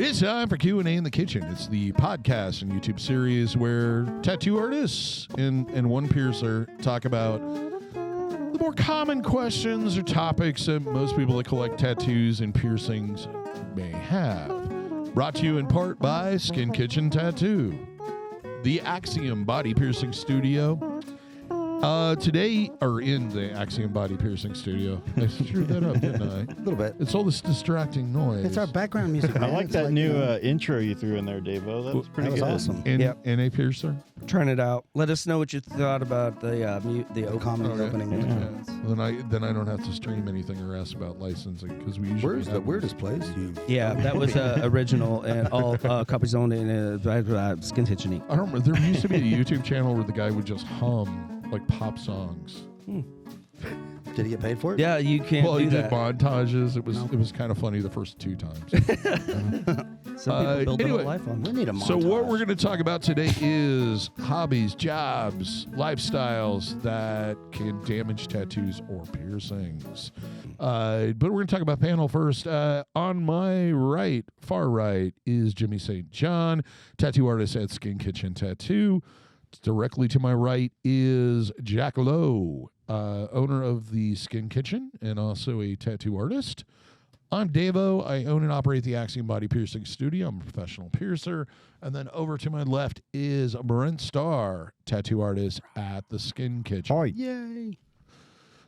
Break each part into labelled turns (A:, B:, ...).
A: It's time for Q&A in the Kitchen. It's the podcast and YouTube series where tattoo artists and one piercer talk about the more common questions or topics that most people that collect tattoos and piercings may have. Brought to you in part by Skin Kitchen Tattoo, the Axiom Body Piercing Studio. Today, or in the Axiom Body Piercing Studio. I screwed that up, didn't I?
B: A little bit.
A: It's all this distracting noise.
B: It's our background music.
C: I like that new intro you threw in there, DaVo. That was pretty
B: That was
C: good.
B: awesome.
A: In a piercer?
D: Trying it out. Let us know what you thought about the
B: Comedy
A: Okay.
B: opening.
A: Yeah. Then I don't have to stream anything or ask about licensing because we usually
B: Where's the
A: have
B: weirdest place?
D: Yeah, that was original and all copies owned in Skin Kitchen.
A: I don't remember. There used to be a YouTube channel where the guy would just hum like pop songs.
B: Did he get paid for it?
D: Yeah, you can't
A: Well,
D: do
A: he did
D: that.
A: montages. It was kind of funny the first 2 times.
D: Some people build
A: anyway,
D: their life on
B: We
D: that.
B: need a montage.
A: So what we're going to talk about today is hobbies, jobs, lifestyles that can damage tattoos or piercings. But we're going to talk about panel first. On my right, far right, is Jimmy St. John, tattoo artist at Skin Kitchen Tattoo. Directly to my right is Jack Lowe, owner of the Skin Kitchen and also a tattoo artist. I'm DaVo. I own and operate the Axiom Body Piercing Studio. I'm a professional piercer. And then over to my left is Brent, Starr, tattoo artist at the Skin Kitchen.
C: Hi.
B: Yay.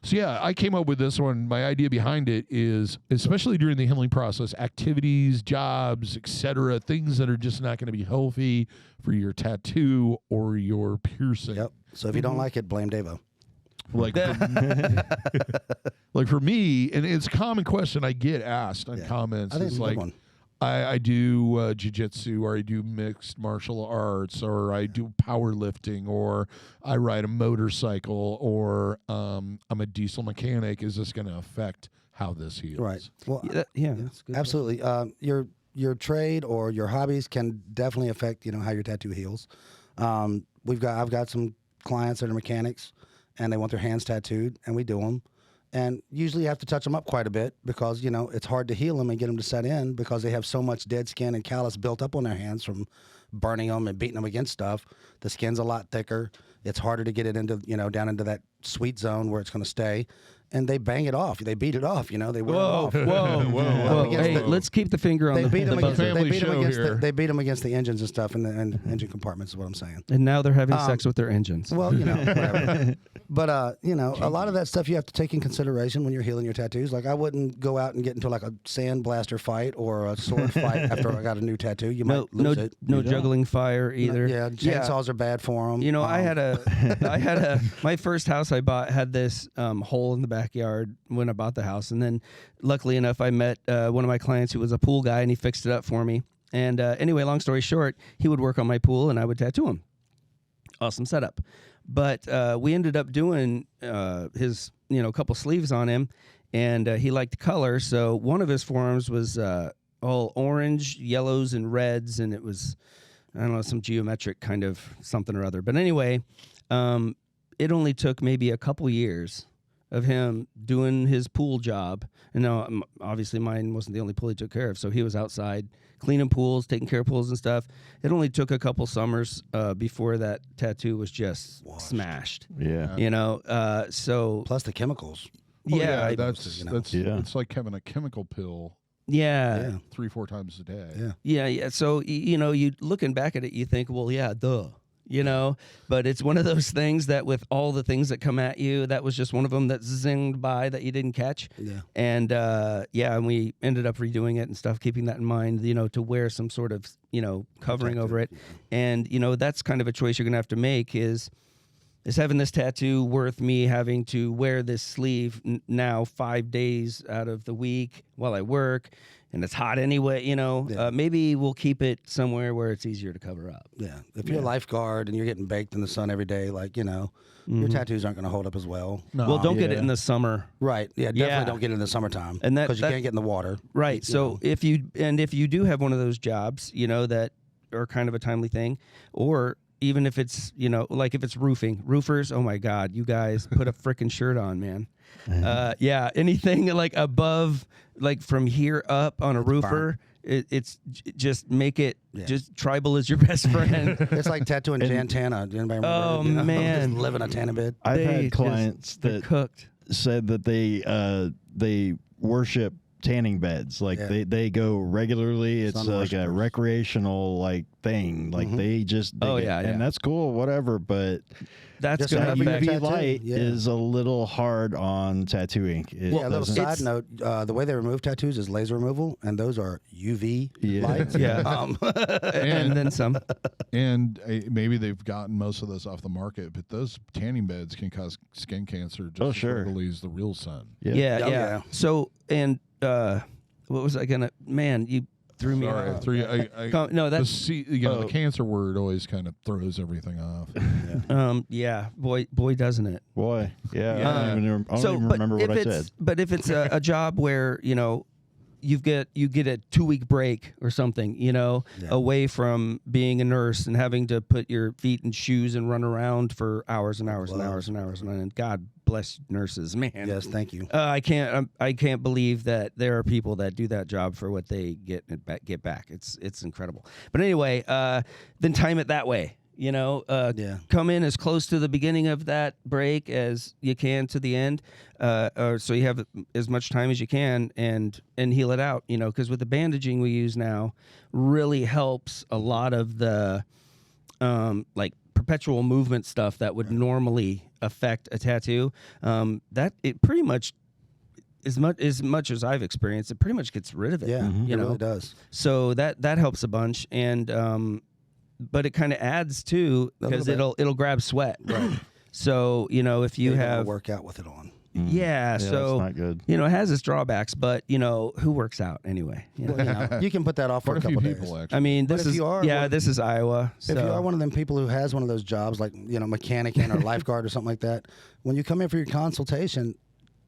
A: So yeah, I came up with this one. My idea behind it is, especially during the healing process, activities, jobs, etc., things that are just not going to be healthy for your tattoo or your piercing.
B: Yep. So if you don't like it, blame DaVo.
A: Like for me, and it's a common question I get asked on comments.
B: I think
A: It's
B: it's a good
A: like,
B: one.
A: I do jiu-jitsu, or I do mixed martial arts, or I do powerlifting, or I ride a motorcycle, or I'm a diesel mechanic. Is this going to affect how this heals?
B: Right. Well,
D: Yeah, that's good.
B: absolutely. Your trade or your hobbies can definitely affect how your tattoo heals. I've got some clients that are mechanics, and they want their hands tattooed, and we do them. And usually you have to touch them up quite a bit because, it's hard to heal them and get them to set in because they have so much dead skin and callus built up on their hands from burning them and beating them against stuff. The skin's a lot thicker. It's harder to get it into, down into that sweet zone where it's going to stay. And they bang it off. They beat it off, They wear it off.
D: Whoa. Hey, let's keep the finger on
B: They
D: the
B: beat them against,
D: buzzer.
A: Family show here.
B: they beat them against the engines and stuff and engine compartments is what I'm saying.
D: And now they're having sex with their engines.
B: Well, whatever. But, a lot of that stuff you have to take in consideration when you're healing your tattoos. Like, I wouldn't go out and get into like a sandblaster fight or a sword fight after I got a new tattoo. You might lose it.
D: No juggling fire either.
B: Yeah, chainsaws are bad for them.
D: I had my first house I bought had this hole in the backyard when I bought the house, and then luckily enough I met one of my clients who was a pool guy, and he fixed it up for me. And anyway, long story short, he would work on my pool and I would tattoo him. Awesome setup. But we ended up doing his couple sleeves on him, and he liked color, so one of his forearms was all orange, yellows, and reds, and it was, I don't know, some geometric kind of something or other. But anyway, it only took maybe a couple years of him doing his pool job. And now, obviously, mine wasn't the only pool he took care of, so he was outside cleaning pools, taking care of pools and stuff. It only took a couple summers before that tattoo was just smashed.
C: Yeah.
D: So
B: Plus the chemicals.
D: yeah,
A: that's
C: Yeah.
A: it's like having a chemical pill
D: yeah.
A: 3-4 times a day.
B: Yeah.
D: So you looking back at it, you think, well, yeah, duh. But it's one of those things that with all the things that come at you, that was just one of them that zinged by that you didn't catch.
B: Yeah.
D: And and we ended up redoing it and stuff, keeping that in mind, to wear some sort of, covering over it. And, that's kind of a choice you're going to have to make is having this tattoo worth me having to wear this sleeve now 5 days out of the week while I work? And it's hot anyway, maybe we'll keep it somewhere where it's easier to cover up.
B: Yeah. If you're a lifeguard and you're getting baked in the sun every day, your tattoos aren't going to hold up as well.
A: No.
D: Well, don't get it in the summer.
B: Right. Yeah, definitely don't get it in the summertime because you can't get in the water.
D: Right. So if you do have one of those jobs, that are kind of a timely thing, or even if it's, like if it's roofers, oh my God, you guys put a frickin' shirt on, man. Anything like above, like from here up on a roofer, just make it
B: Yeah.
D: just tribal is your best friend.
B: It's like tattooing Jantana. Do anybody remember?
D: Oh, man.
B: Just live in a tanning bed.
C: I've
D: They
C: had
D: just-
C: clients
D: They're
C: that
D: cooked.
C: said that they worship tanning beds. Like
B: Yeah.
C: they go regularly. It's
B: Sun
C: like a
B: worshipers.
C: recreational like thing. Like they just dig
D: Oh,
C: it.
D: yeah,
C: and
D: yeah.
C: that's cool, whatever. But
D: That's
B: Just
D: gonna
B: have you
D: affect.
B: tattoo.
C: UV light
B: Yeah.
C: is a little hard on tattoo ink. It
B: Yeah, a little
C: doesn't-
B: side note: the way they remove tattoos is laser removal, and those are UV
C: Yeah.
B: lights.
D: Yeah. And then some.
A: And maybe they've gotten most of those off the market, but those tanning beds can cause skin cancer just as
C: sure.
A: readily as the real sun.
D: Yeah,
B: Oh,
D: yeah.
B: yeah.
D: So, and what was I gonna? Man, you threw me
A: Sorry,
D: off. No,
A: the,
D: that's
A: the cancer word always kind of throws everything off.
D: yeah. Boy, doesn't it?
C: Boy, yeah.
D: Yeah.
C: I don't even
D: but
C: remember what
D: if
C: I
D: it's
C: said.
D: but if it's a job where you get a 2-week break or something,
B: Yeah.
D: away from being a nurse and having to put your feet in shoes and run around for hours and hours and hours and hours and God bless nurses, man.
B: Yes, thank you.
D: I can't believe that there are people that do that job for what they get back. It's incredible. But anyway, then time it that way.
B: Yeah.
D: Come in as close to the beginning of that break as you can to the end, or so you have as much time as you can and heal it out. Because with the bandaging we use now, really helps a lot of the like perpetual movement stuff that would normally affect a tattoo. That it pretty much. As much as I've experienced, it pretty much gets rid of it.
B: Yeah,
D: you
B: it
D: know,
B: really does.
D: so that helps a bunch, and but it kind of adds too
B: A little
D: because it'll grab sweat. Right. So if you have
B: work out with it on.
D: yeah, so
C: that's not good.
D: it has its drawbacks, but who works out anyway?
B: You can put that off for
A: Quite
B: a
A: a few
B: couple
A: people,
B: days.
A: actually.
D: I mean,
B: But
D: this
B: if
D: is
B: you are
D: this is Iowa. So.
B: If you are one of them people who has one of those jobs like mechanic or lifeguard or something like that, when you come in for your consultation,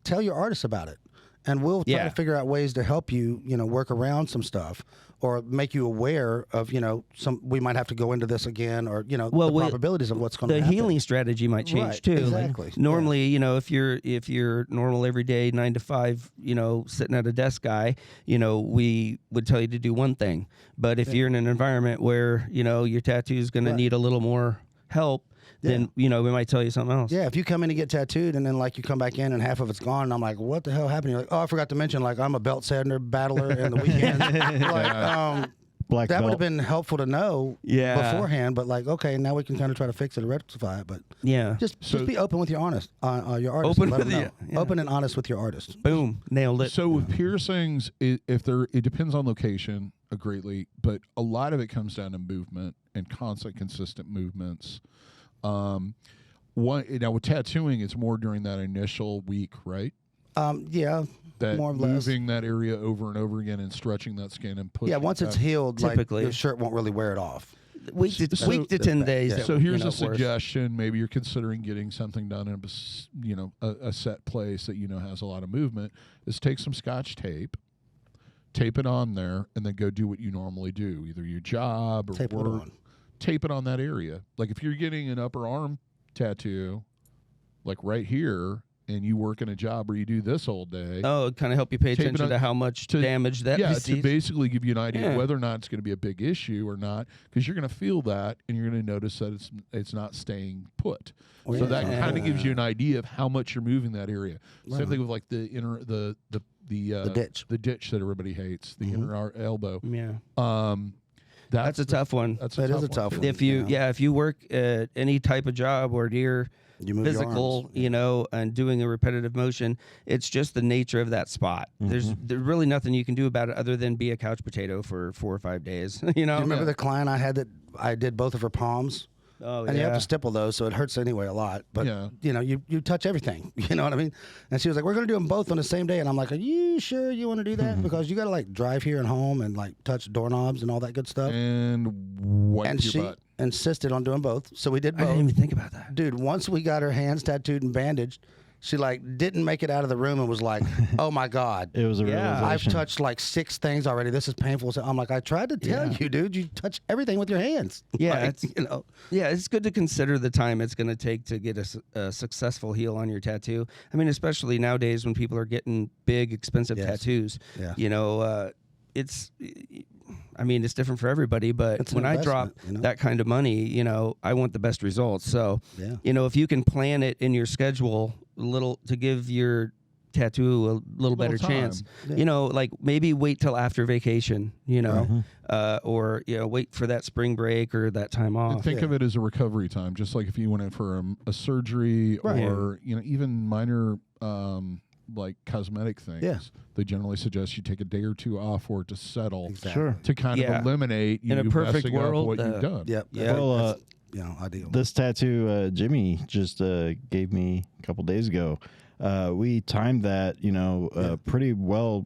B: tell your artist about it. And we'll try to figure out ways to help you, work around some stuff or make you aware of, we might have to go into this again or, the probabilities of what's going to
D: the
B: happen.
D: healing strategy might change
B: Right,
D: too.
B: exactly.
D: Like, normally, if you're normal everyday 9 to 5, sitting at a desk guy, we would tell you to do one thing. But if you're in an environment where, your tattoo is going to need a little more help, then we might tell you something else.
B: Yeah, if you come in and get tattooed and then you come back in and half of it's gone, and I'm like, what the hell happened? You're like, oh, I forgot to mention I'm a belt sander battler in the weekend.
C: Black
B: that would have
C: belt.
B: been helpful to know beforehand, but okay, now we can kind of try to fix it or rectify it. But just be open with your artist. Your artist.
D: Open
B: and let
D: with
B: them know.
D: yeah.
B: Open and honest with your artist.
D: Boom, nailed it.
A: So with piercings, it depends on location greatly, but a lot of it comes down to movement and constant, consistent movements. Now with tattooing, it's more during that initial week, right?
B: Yeah,
A: That
B: more or less.
A: moving that area over and over again and stretching that skin and pushing.
B: Yeah, once it's healed,
D: Typically.
B: your shirt won't really wear it off.
D: week to 10 days.
B: Yeah.
A: So here's a
D: worth.
A: suggestion. Maybe you're considering getting something done in a set place that has a lot of movement. Is take some Scotch tape it on there, and then go do what you normally do, either your job or
B: Tape it
A: work.
B: on.
A: Tape it on that area. Like if you're getting an upper arm tattoo, like right here, and you work in a job where you do this all day.
D: Oh, it kind of help you pay
A: Tape it
D: attention
A: on-
D: to how much damage that
A: to
D: receives.
A: basically give you an idea
D: Yeah.
A: of whether or not it's going to be a big issue or not, because you're going to feel that and you're going to notice that it's not staying put.
B: Oh,
A: So
B: yeah.
A: that kind of gives you an idea of how much you're moving that area.
B: Right.
A: Same thing with like the
B: ditch.
A: the ditch that everybody hates, the inner elbow.
D: Yeah,
A: That's
D: a tough one.
A: That's
B: That
A: a
B: is
A: tough
B: a tough
A: one.
B: one.
D: If you work at any type of job where you're
B: You move your
D: physical,
B: arms.
D: and doing a repetitive motion, it's just the nature of that spot. There's really nothing you can do about it other than be a couch potato for 4 or 5 days.
B: Do you remember the client I had that I did both of her palms?
D: Oh,
B: And you have to stipple those, so it hurts anyway a lot. But,
A: Yeah.
B: you touch everything. You know what I mean? And she was like, we're going to do them both on the same day. And I'm like, are you sure you want to do that? Because you got to, drive here and home and, touch doorknobs and all that good stuff.
A: And wipe
B: And
A: your
B: she
A: butt.
B: insisted on doing both. So we did
D: I
B: both.
D: didn't even think about that.
B: Dude, once we got her hands tattooed and bandaged, she didn't make it out of the room and was like, oh my God.
C: It was a
D: Yeah.
B: I've
C: realization.
B: touched 6 things already. This is painful. So I'm like, I tried to tell you, dude, you touch everything with your hands.
D: Yeah, it's good to consider the time it's going to take to get a successful heal on your tattoo. I mean, especially nowadays when people are getting big, expensive
B: Yes.
D: tattoos.
B: Yeah.
D: it's, I mean, it's different for everybody, but
B: It's an
D: when I drop
B: investment, you know?
D: that kind of money, you know, I want the best results. So,
B: Yeah.
D: you know, if you can plan it in your schedule a little to give your tattoo a little better
A: time.
D: chance,
B: Yeah.
D: you know, like maybe wait till after vacation, you know,
B: Right.
D: or, you know, wait for that spring break or that time
A: And
D: off.
A: think of it as a recovery time, just like if you went in for a surgery
B: Right.
A: or you know even minor like cosmetic things.
B: Yeah.
A: They generally suggest you take a day or two off for it to settle
B: Exactly.
C: Sure.
A: to kind
D: Yeah.
A: of eliminate you
D: In a perfect
A: messing up
D: world,
A: what you've done.
B: Yep.
D: Yeah.
C: Well,
B: That's, ideal.
C: This tattoo Jimmy just gave me a couple days ago. We timed that, pretty well,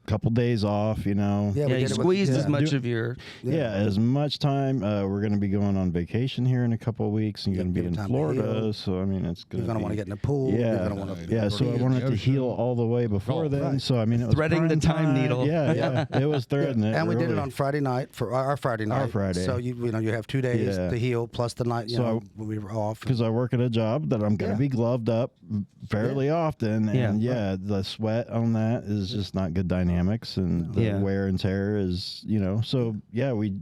C: couple days off,
B: Yeah, we
D: Yeah, you
B: did it with-
D: squeezed as
B: yeah.
D: much of your.
C: Yeah, as much time. We're going to be going on vacation here in a couple of weeks and
B: Yeah,
C: going to be
B: give
C: in
B: it time to
C: Florida.
B: heal.
C: So, I mean, it's going
B: You're
C: to
B: gonna want to get in the pool.
C: Yeah.
B: You're gonna want to.
C: Yeah, so I wanted to heal all the way before
A: Golf.
C: then.
B: Right.
C: So, I mean, it was
D: Threading the
C: prime
D: time needle.
C: Yeah, it was threading it.
B: And we did it
C: really.
B: on Friday night for our Friday night.
C: Our Friday.
B: So you have 2 days
C: Yeah.
B: to heal plus the night.
C: So
B: when we were off.
C: Because I work at a job that I'm going to
B: Yeah.
C: be gloved up fairly often, and
D: Yeah.
C: the sweat on that is just not good dynamics, and the
D: Yeah.
C: wear and tear is, so yeah, we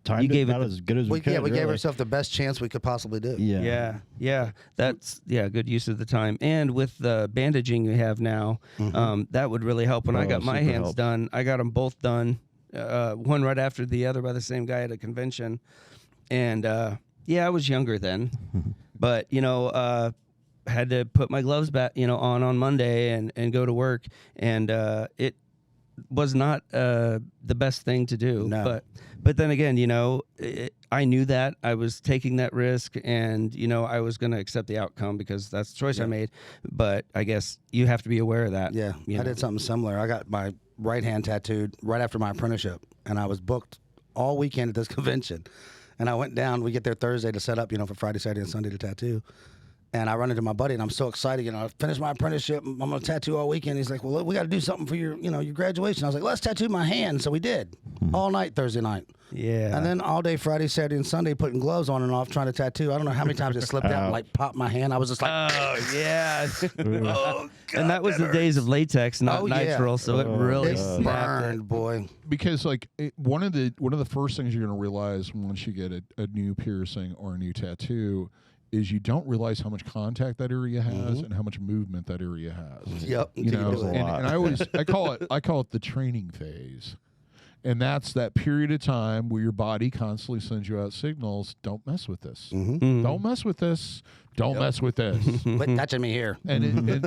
C: timed
D: You gave
C: it
D: it
C: about
D: the-
C: as good as we could.
B: we gave
C: really.
B: ourselves the best chance we could possibly do.
C: Yeah.
D: Yeah, that's good use of the time. And with the bandaging you have now, that would really help. When I
C: Oh,
D: got my
C: super
D: hands
C: helps.
D: done, I got them both done, one right after the other by the same guy at a convention. And I was younger then, but had to put my gloves back, on Monday and go to work, and it was not the best thing to do.
B: No.
D: But then again, I knew that I was taking that risk, and I was going to accept the outcome because that's the choice I made. But I guess you have to be aware of that.
B: Yeah, I did something similar. I got my right hand tattooed right after my apprenticeship, and I was booked all weekend at this convention. And I went down. We get there Thursday to set up, for Friday, Saturday, and Sunday to tattoo. And I run into my buddy, and I'm so excited. I finished my apprenticeship. I'm gonna tattoo all weekend. He's like, "Well, we got to do something for your, your graduation." I was like, "Let's tattoo my hand." So we did all night Thursday night.
D: Yeah.
B: And then all day Friday, Saturday, and Sunday, putting gloves on and off, trying to tattoo. I don't know how many times it slipped out and like popped my hand. I was just like,
D: Oh yeah.
B: God,
D: and that was the days of latex, not
B: Oh, yeah.
D: nitrile, so it really
B: it
D: snapped it.
B: burned, boy.
A: Because like one of the first things you're going to realize once you get a new piercing or a new tattoo is you don't realize how much contact that area has and how much movement that area has.
B: Yep.
A: You know,
B: do it.
A: and I call it the training phase. And that's that period of time where your body constantly sends you out signals. Don't mess with this. Don't mess with this. Don't mess with this.
B: Quit touching me here.
A: And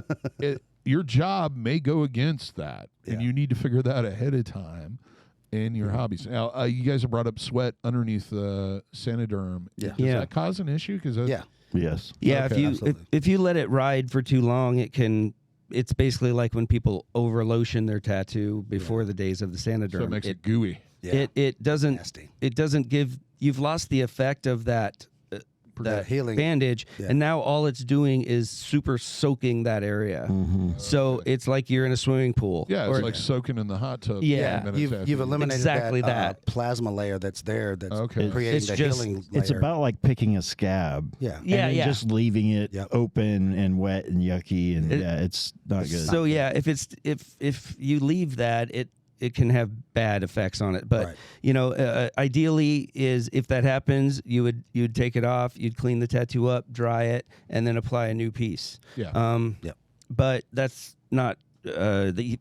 A: your job may go against that, and
B: Yeah.
A: you need to figure that out ahead of time in your hobbies. Now, you guys have brought up sweat underneath the Sanoderm.
B: Yeah.
A: Does
D: Yeah.
A: that cause an issue? Because
B: Yeah.
C: Yes.
D: Yeah,
A: Okay.
D: if you let it ride for too long, it's basically like when people over lotion their tattoo before the days of the Sanoderm.
A: so it makes it gooey.
B: Yeah.
D: It doesn't
B: Nasty.
D: you've lost the effect of that
B: That healing.
D: bandage,
B: Yeah.
D: and now all it's doing is super soaking that area. So it's like you're in a swimming pool.
A: Yeah, it's
D: Or-
A: like soaking in the hot tub.
D: Yeah.
A: 10 minutes
B: You've
A: after
B: you've
A: you-
B: eliminated
D: Exactly that.
B: plasma layer that's there that's
A: Okay.
B: creating
D: It's
B: the
D: just-
B: healing
C: It's
B: layer.
C: about like picking a scab.
B: Yeah.
D: Yeah,
C: and then
D: yeah.
C: just leaving it
B: Yep.
C: open and wet and yucky, and it's not good.
D: So yeah, if you leave that, it can have bad effects on it. But
B: Right.
D: ideally is if that happens, you'd take it off, you'd clean the tattoo up, dry it, and then apply a new piece.
A: Yeah.
B: Yep.
D: But that's not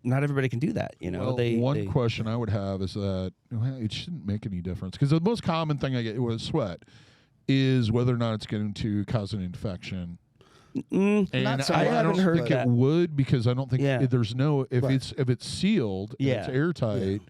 D: not everybody can do that.
A: Well, one question I would have is that it shouldn't make any difference because the most common thing I get with sweat is whether or not it's going to cause an infection. And
B: Not so
A: I
B: much,
A: don't
D: heard
A: think
D: that.
A: it would because I don't think
D: Yeah.
A: there's no if
B: Right.
A: it's sealed, and it's
D: Yeah.
A: airtight,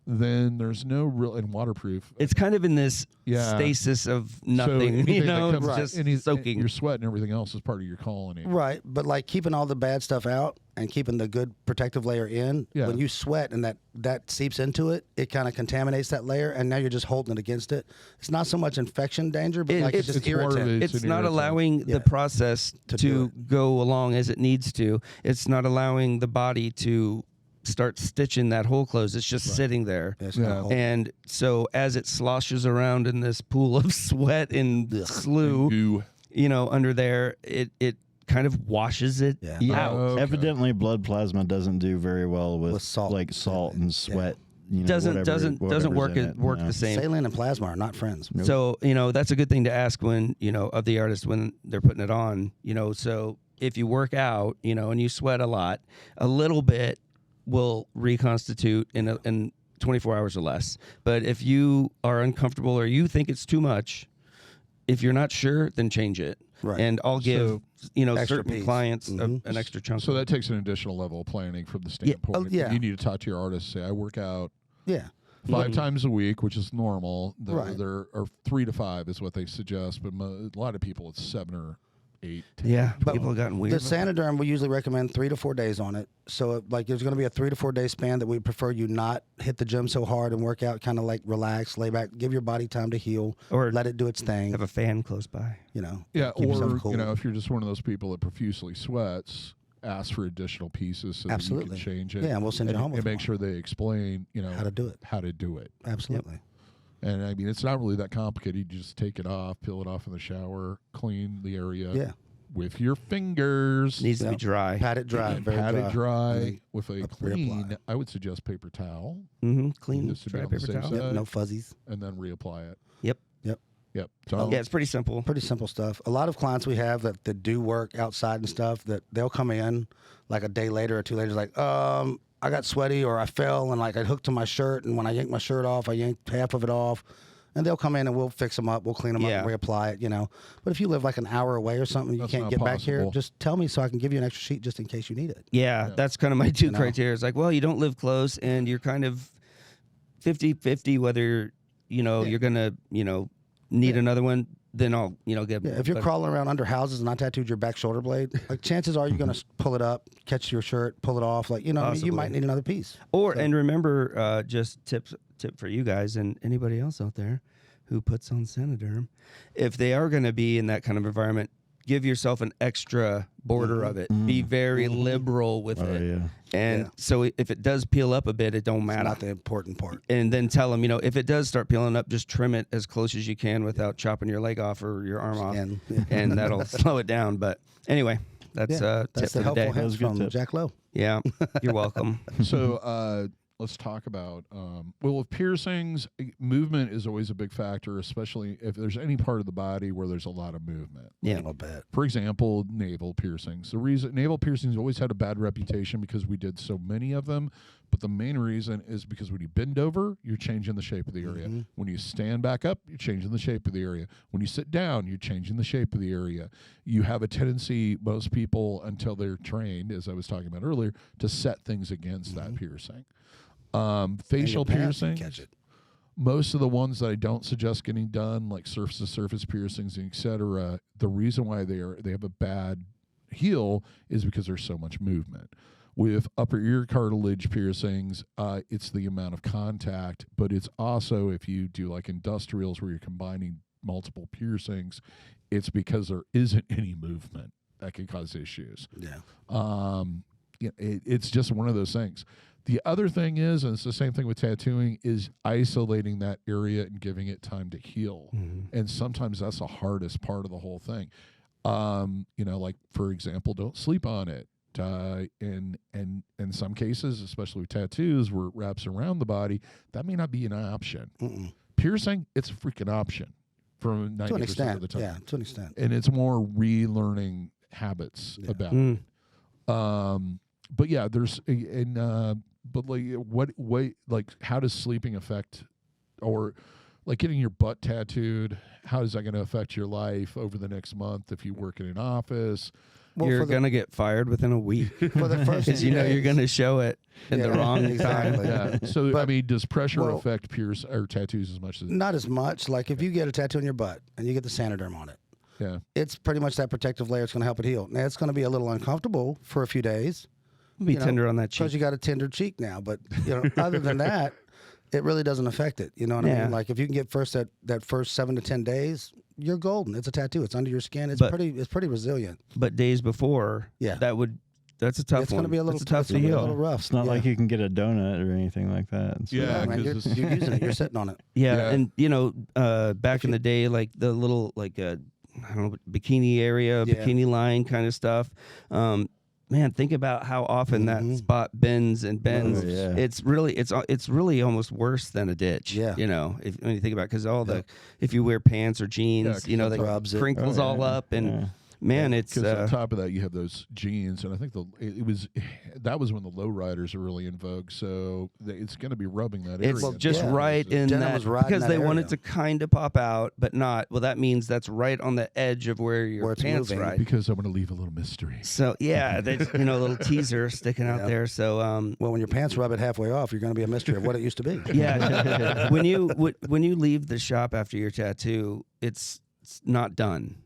A: then there's no real and waterproof.
D: It's kind of in this
A: Yeah.
D: stasis of
A: So
D: nothing.
A: anything that
D: It's
A: comes-
D: just
A: any-
D: soaking.
A: your sweat and everything else is part of your colony.
B: Right, but like keeping all the bad stuff out and keeping the good protective layer in.
A: Yeah.
B: When you sweat and that seeps into it, it kind of contaminates that layer, and now you're just holding it against it. It's not so much infection danger, but like it's just
A: it's more of
B: irritant.
A: It's
D: It's
A: an
D: not
A: irritant.
D: allowing
B: Yeah.
D: the process
B: To do
D: to go along as it needs to. It's not allowing the body to start stitching that hole closed. It's just sitting there.
B: It's
A: Yeah.
B: not whole.
D: And so as it sloshes around in this pool of sweat and slew,
A: Goo.
D: under there, it kind of washes it out.
A: Okay.
C: Evidently, blood plasma doesn't do very well with
B: salt.
C: like salt and sweat. You know,
D: Doesn't
C: whatever's
D: work
C: in it,
D: work
C: you know.
D: the same.
B: Saline and plasma are not friends.
C: Nope.
D: So, that's a good thing to ask when, of the artist when they're putting it on, so if you work out, and you sweat a lot, a little bit will reconstitute in 24 hours or less. But if you are uncomfortable or you think it's too much, if you're not sure, then change it.
B: Right.
D: And I'll give,
B: extra
D: certain
B: piece.
D: clients an extra chunk.
A: So that takes an additional level of planning from the standpoint.
B: yeah.
A: You need to talk to your artist. Say, I work out
B: Yeah.
A: 5 times a week, which is normal.
B: Right.
A: There are 3 to 5 is what they suggest, but a lot of people it's 7 or 8. 10.
D: Yeah,
B: But
D: people have gotten weird.
B: The Sanoderm, we usually recommend 3 to 4 days on it. So, there's going to be a 3 to 4 day span that we prefer you not hit the gym so hard and work out, kind of like relax, lay back, give your body time to heal,
D: Or
B: let it do its thing.
D: have a fan close by.
A: Yeah,
B: keep yourself
A: or
B: cool.
A: if you're just one of those people that profusely sweats, ask for additional pieces so
B: Absolutely.
A: that you can change it.
B: Yeah, and we'll send you home with
A: and make
B: one.
A: sure they explain,
B: How to do it.
A: How to do it.
B: Absolutely.
A: And I mean, it's not really that complicated. You just take it off, peel it off in the shower, clean the area.
B: Yeah.
A: With your fingers.
D: Needs to be
B: Yep.
D: dry.
B: Pat it dry. Very
A: Pat
B: dry.
A: it dry
B: And then
A: with a
B: reapply.
A: clean, I would suggest paper towel,
D: Clean,
A: Just to be
D: dry
A: on the
D: paper
A: safe
D: towel.
A: side.
B: Yep, no fuzzies.
A: and then reapply it.
D: Yep.
A: Yep. So
D: Yeah, it's pretty simple.
B: Pretty simple stuff. A lot of clients we have that do work outside and stuff, that they'll come in like a day later or 2 later, like, I got sweaty or I fell and I hooked to my shirt, and when I yanked my shirt off, I yanked half of it off. And they'll come in and we'll fix them up, we'll clean them up, and reapply it, But if you live like an hour away or something, you
A: That's
B: can't
A: not
B: get back here,
A: possible.
B: just tell me so I can give you an extra sheet just in case you need it.
D: Yeah, that's kind of my two
B: know?
D: criteria. It's like, well, you don't live close and you're kind of 50-50 whether, you're going to, need another one, then I'll, get
B: Yeah, if you're crawling around under houses and I tattooed your back shoulder blade, chances are you're going to pull it up, catch your shirt, pull it off. You
D: Possibly.
B: might need another piece.
D: And remember, just tip for you guys and anybody else out there who puts on Sanoderm, if they are going to be in that kind of environment, give yourself an extra border of it. Be very liberal with it.
C: Yeah.
D: And so if it does peel up a bit, it don't matter.
B: Not the important part.
D: And then tell them, if it does start peeling up, just trim it as close as you can without chopping your leg off or your arm off,
B: And
D: and that'll slow it down. But anyway, that's tip
B: that's
D: for
B: the
D: the day.
B: helpful hints
C: That was a good
B: from
C: tip.
B: Jack Lowe.
D: Yeah, you're welcome.
A: So let's talk about with piercings, movement is always a big factor, especially if there's any part of the body where there's a lot of movement.
D: Yeah.
B: I'll bet.
A: For example, navel piercings. The reason navel piercings always had a bad reputation because we did so many of them, but the main reason is because when you bend over, you're changing the shape of the area. When you stand back up, you're changing the shape of the area. When you sit down, you're changing the shape of the area. You have a tendency, most people, until they're trained, as I was talking about earlier, to set things against that piercing. Facial piercing.
B: Catch it.
A: Most of the ones that I don't suggest getting done, like surface-to-surface piercings, etc., the reason why they have a bad heal is because there's so much movement. With upper ear cartilage piercings, it's the amount of contact, but it's also if you do like industrials where you're combining multiple piercings, it's because there isn't any movement that can cause issues.
B: Yeah.
A: It's just one of those things. The other thing is, and it's the same thing with tattooing, is isolating that area and giving it time to heal. And sometimes that's the hardest part of the whole thing. Like for example, don't sleep on it. In some cases, especially with tattoos where it wraps around the body, that may not be an option. Piercing, it's a freaking option from 90%
B: To an extent.
A: of the time.
B: Yeah, to an extent.
A: And it's more relearning habits about it. But yeah, there's but how does sleeping affect, or like getting your butt tattooed? How is that going to affect your life over the next month if you work in an office?
B: Well,
D: you're
B: for the-
D: going to get fired within a week
B: For the first
D: because
B: few
D: you're
B: days.
D: going to show it at the
B: Yeah,
D: wrong time.
B: exactly.
A: Yeah. So I mean, does pressure
B: well-
A: affect pierce or tattoos as much as?
B: Not as much. Like if you get a tattoo on your butt and you get the Sanoderm on it,
A: Yeah.
B: it's pretty much that protective layer. It's going to help it heal. Now it's going to be a little uncomfortable for a few days
D: Be tender on that
B: because
D: cheek.
B: you got a tender cheek now. But other than that, it really doesn't affect it. You know what I
D: Yeah.
B: mean? Like if you can get that first 7 to 10 days, you're golden. It's a tattoo. It's under your skin. It's
D: But-
B: pretty resilient.
D: But days before,
B: Yeah.
D: that's a tough
B: It's
D: one.
B: going to be a little
D: That's tough
B: it's
D: to
B: gonna be a
D: heal.
B: little rough.
C: It's not like you can get a donut or anything like that. It's
A: Yeah.
B: man, you're
A: 'cause it's-
B: using it. You're sitting on it.
D: Yeah,
A: Yeah.
D: and back in the day, like the little I don't know, bikini area,
B: Yeah.
D: bikini line kind of stuff. Man, think about how often that spot bends and bends.
C: Oh, yeah.
D: It's really almost worse than a ditch.
B: Yeah.
D: You know, when you think about it, because if you wear pants or jeans, you know,
A: that
D: that
B: rubs it.
D: crinkles
C: Oh,
D: all
C: yeah.
D: up, and
C: Yeah.
D: man, it's
A: Because on top of that, you have those jeans, and I think that was when the low riders are really in vogue. So it's going to be rubbing that area.
D: it's just
B: Yeah.
D: right in
B: Denim
D: that
B: was right in
D: because
B: that
D: they want
B: area.
D: it to kind of pop out, but not. Well, that means that's right on the edge of where your
B: Where it's
D: pants
B: moving.
D: ride.
A: because I want to leave a little mystery.
D: So yeah, there's a little teaser sticking out
B: Yeah.
D: there. So
B: Well, when your pants rub it halfway off, you're going to be a mystery of what it used to be.
D: yeah, when you leave the shop after your tattoo, it's not done.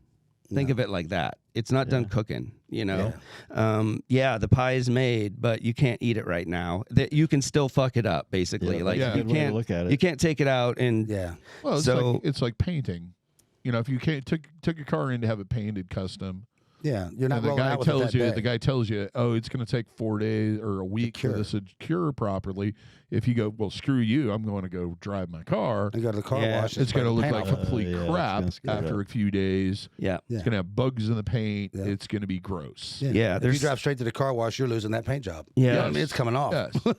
D: Think of it like that. It's not done cooking, you know. The pie is made, but you can't eat it right now. That you can still fuck it up, basically.
C: Yeah,
D: like
A: that's a
D: you
C: good way to
D: can't
C: look at it.
D: You can't take it out and
B: Yeah.
A: Well,
D: So-
A: it's like painting. You know, if you can't took your car in to have it painted custom,
B: Yeah. You're not
A: and the
B: rolling
A: guy
B: out with it
A: tells
B: that
A: you,
B: day.
A: the guy tells you, oh, it's going to take 4 days or a week for
B: cure.
A: this to cure properly. If you go, well, screw you, I'm going to go drive my car.
B: And go to the car
D: Yeah.
B: wash.
A: It's going to look
B: paint
A: like
B: off.
A: complete
C: yeah, it's
A: crap
C: gonna screw it
A: after
C: up.
A: a few days.
D: yeah.
B: Yeah.
A: It's going to have bugs in the paint.
B: Yeah.
A: It's going to be gross.
D: Yeah,
B: If
D: there's-
B: you drive straight to the car wash, you're losing that paint job.
D: Yeah.
B: I mean, it's coming off.
A: Yes.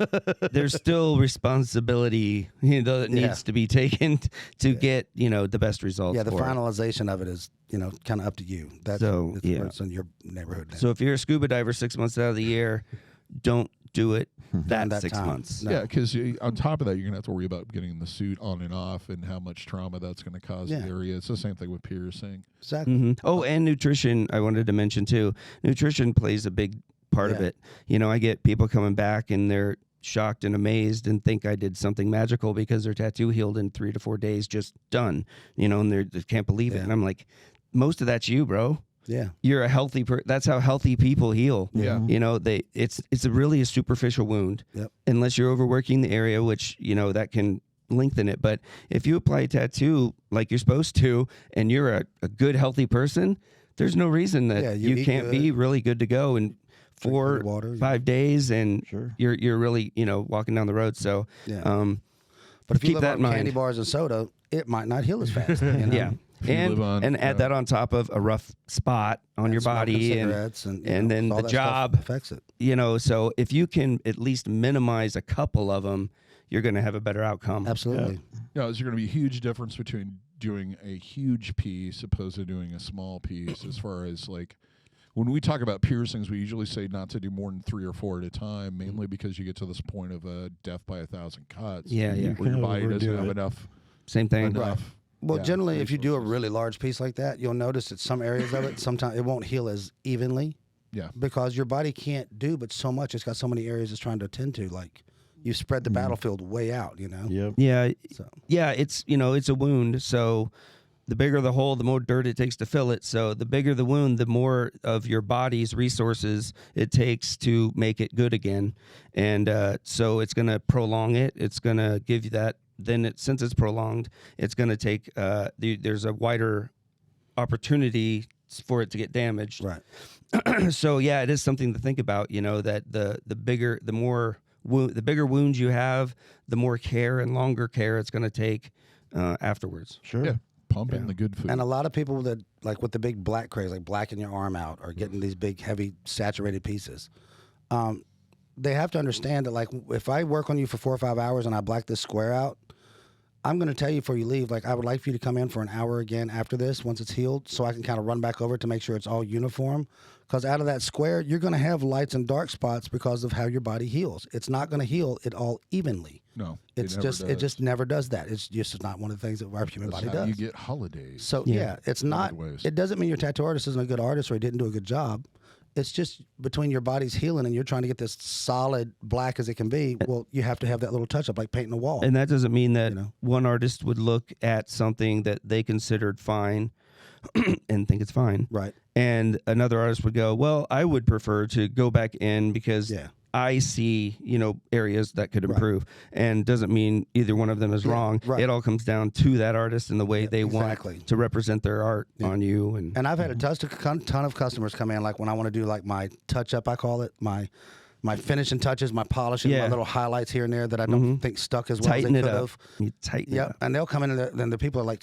D: There's still responsibility, that needs to be taken to get the best results.
B: Yeah, the
D: for it.
B: finalization of it is, kind of up to you. That's
D: So,
B: it's
D: yeah.
B: where it's in your neighborhood.
D: So if you're a scuba diver 6 months out of the year, don't do it that
B: that
D: 6
B: time.
D: months.
B: No.
A: Yeah, because on top of that, you're going to have to worry about getting the suit on and off and how much trauma that's going to cause
B: Yeah.
A: the area. It's the same thing with piercing.
B: Exactly.
D: Oh, and nutrition, I wanted to mention too. Nutrition plays a big part of
B: Yeah.
D: it. I get people coming back and they're shocked and amazed and think I did something magical because their tattoo healed in 3 to 4 days, just done. And they can't believe it.
B: Yeah.
D: And I'm like, most of that's you, bro.
B: Yeah.
D: You're a healthy that's how healthy people heal.
A: Yeah.
D: It's really a superficial wound.
B: Yep.
D: Unless you're overworking the area, which that can lengthen it. But if you apply a tattoo like you're supposed to and you're a good healthy person, there's no reason that
B: Yeah, you
D: you
B: eat
D: can't be
B: good.
D: really good to go in
B: Drink
D: 4
B: good water,
D: 5 days and
C: Sure.
D: you're really walking down the road. So
B: Yeah.
D: keep
B: But if you live
D: that
B: on
D: in mind.
B: candy bars and soda, it might not heal as fast.
D: yeah.
A: If you live on,
D: And add that on top of a rough spot on your body and then
B: all
D: the
B: that stuff
D: job.
B: affects it.
D: So if you can at least minimize a couple of them, you're going to have a better outcome.
B: Absolutely.
A: There's going to be a huge difference between doing a huge piece opposed to doing a small piece as far as like when we talk about piercings, we usually say not to do more than 3 or 4 at a time, mainly because you get to this point of death by 1,000 cuts.
D: Yeah, yeah.
A: Where your body doesn't
C: Overdo
A: have
C: it.
A: enough.
D: Same thing.
A: enough
B: Well,
A: yeah,
B: generally, if you do a
A: resources.
B: really large piece like that, you'll notice that some areas of it, sometimes it won't heal as evenly
A: Yeah.
B: because your body can't do but so much. It's got so many areas it's trying to attend to. Like you spread the battlefield way out,
C: Yep.
D: Yeah.
B: So
D: Yeah, it's it's a wound, so the bigger the hole, the more dirt it takes to fill it. So the bigger the wound, the more of your body's resources it takes to make it good again. And so it's going to prolong it. It's going to give you that. Then since it's prolonged, it's going to take there's a wider opportunity for it to get damaged.
B: right.
D: So yeah, it is something to think about. That the bigger wounds you have, the more care and longer care it's going to take afterwards.
C: Sure.
A: Yeah. Pumping the good food.
B: And a lot of people that like with the big black craze, like blacking your arm out or getting these big, heavy, saturated pieces, they have to understand that like if I work on you for 4 or 5 hours and I black this square out, I'm going to tell you before you leave, like I would like for you to come in for an hour again after this once it's healed so I can kind of run back over to make sure it's all uniform. Because out of that square, you're going to have lights and dark spots because of how your body heals. It's not going to heal it all evenly.
A: no.
B: It just never does that. It's just not one of the things that our human
A: That's
B: body
A: how
B: does.
A: you get holidays.
B: So
D: Yeah.
B: yeah, it's not.
A: ways.
B: It doesn't mean your tattoo artist isn't a good artist or he didn't do a good job. It's just between your body's healing and you're trying to get this solid black as it can be. Well, you have to have that little touch up, like painting a wall.
D: And that doesn't mean that
B: You know?
D: one artist would look at something that they considered fine and think it's fine.
B: Right.
D: And another artist would go, well, I would prefer to go back in because
B: Yeah.
D: I see, areas that could improve. And doesn't mean either one of them is wrong.
B: right.
D: It all comes down to that artist and the way they
B: exactly.
D: want to represent their art on you. And
B: And I've had a ton of customers come in, like when I want to do like my touch up, I call it my my finishing touches, my polishing, my little highlights here and there that I don't think stuck as well
D: Tighten
B: as they
D: it
B: could
D: up.
B: have.
D: You tighten it
B: Yep.
D: up.
B: And they'll come in and then the people are like,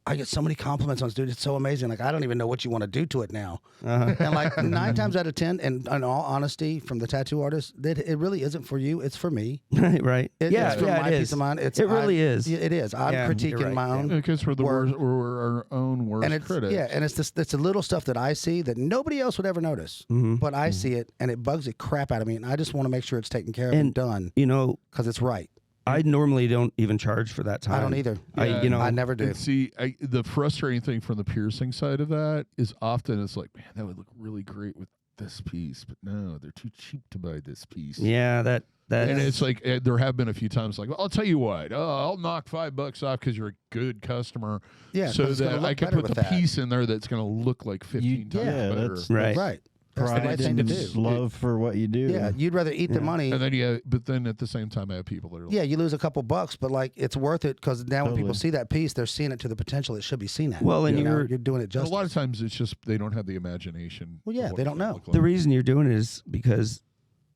B: I get so many compliments on this, dude. It's so amazing. Like, I don't even know what you want to do to it now. And like 9 times out of 10, and in all honesty, from the tattoo artist, that it really isn't for you. It's for me.
D: Right.
B: It's for my
D: it
B: peace
D: is.
B: of mind.
D: It really is.
B: It is. I'm
D: Yeah, you're
B: critiquing
D: right,
B: my own.
A: Because we're our own worst
B: And it's
A: critics.
B: and it's a little stuff that I see that nobody else would ever notice, but I see it and it bugs the crap out of me, and I just want to make sure it's taken care of and done
D: You know,
B: because it's right.
D: I normally don't even charge for that time.
B: I don't either. I never do.
A: And see, the frustrating thing from the piercing side of that is often it's like, man, that would look really great with this piece, but no, they're too cheap to buy this piece.
D: Yeah, that
A: And it's like there have been a few times like, well, I'll tell you what, I'll knock $5 off because you're a good customer.
B: Yeah,
A: so
B: 'cause it's gonna
A: that
B: look
A: I can
B: better
A: put
B: with
A: the
B: that.
A: piece in there that's going to look like 15 times better.
C: that's
D: Right.
B: Right. That's the
C: pride
B: right thing to
C: and
B: do.
C: love for what you do.
B: Yeah, you'd rather eat the money.
A: And then but then at the same time, I have people that are like,
B: Yeah, you lose a couple bucks, but like it's worth it because now when people see that piece, they're seeing it to the potential it should be seen at.
D: Well, and
B: you're doing it
A: and
B: justice.
A: a lot of times it's just they don't have the imagination.
B: Well, yeah,
A: of what
B: they
A: it's
B: don't
A: gonna
B: know.
A: look like.
D: the reason you're doing it is because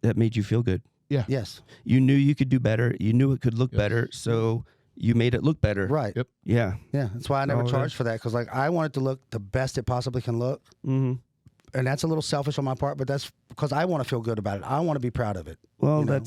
D: that made you feel good.
A: Yeah.
B: Yes.
D: You knew you could do better. You knew it could look better, so you made it look better.
B: Right.
A: Yep.
D: Yeah.
B: Yeah. That's why I never
D: all it
B: charge
D: is.
B: for that because like I want it to look the best it possibly can look.
D: Mm-hmm.
B: And that's a little selfish on my part, but that's because I want to feel good about it. I want to be proud of it.
D: Well,
B: you know?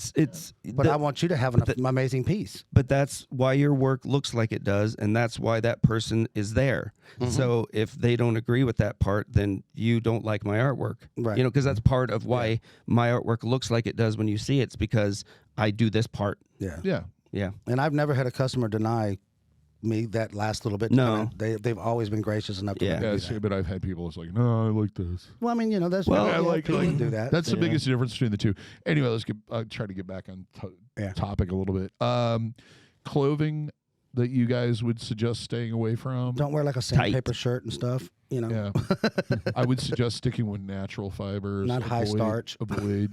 D: But
B: I want you to have an amazing piece.
D: But that's why your work looks like it does, and that's why that person is there. So if they don't agree with that part, then you don't like my artwork.
B: Right.
D: You know, because that's part of why my artwork looks like it does when you see it. It's because I do this part.
B: Yeah.
A: Yeah.
D: Yeah.
B: And I've never had a customer deny me that last little bit.
D: No.
B: They've always been gracious enough to
D: Yeah.
B: let me
A: Yeah,
B: do
A: see,
B: that.
A: but I've had people that's like, no, I like this.
B: Well, I mean, you know, that's
D: Well,
A: I like
B: people do that.
A: That's the biggest difference between the two. Anyway, let's try to get back on topic a little bit. Clothing that you guys would suggest staying away from?
B: Don't wear like a sandpaper shirt and stuff. You know,
A: Yeah, I would suggest sticking with natural fibers.
B: Not high starch.
A: Avoid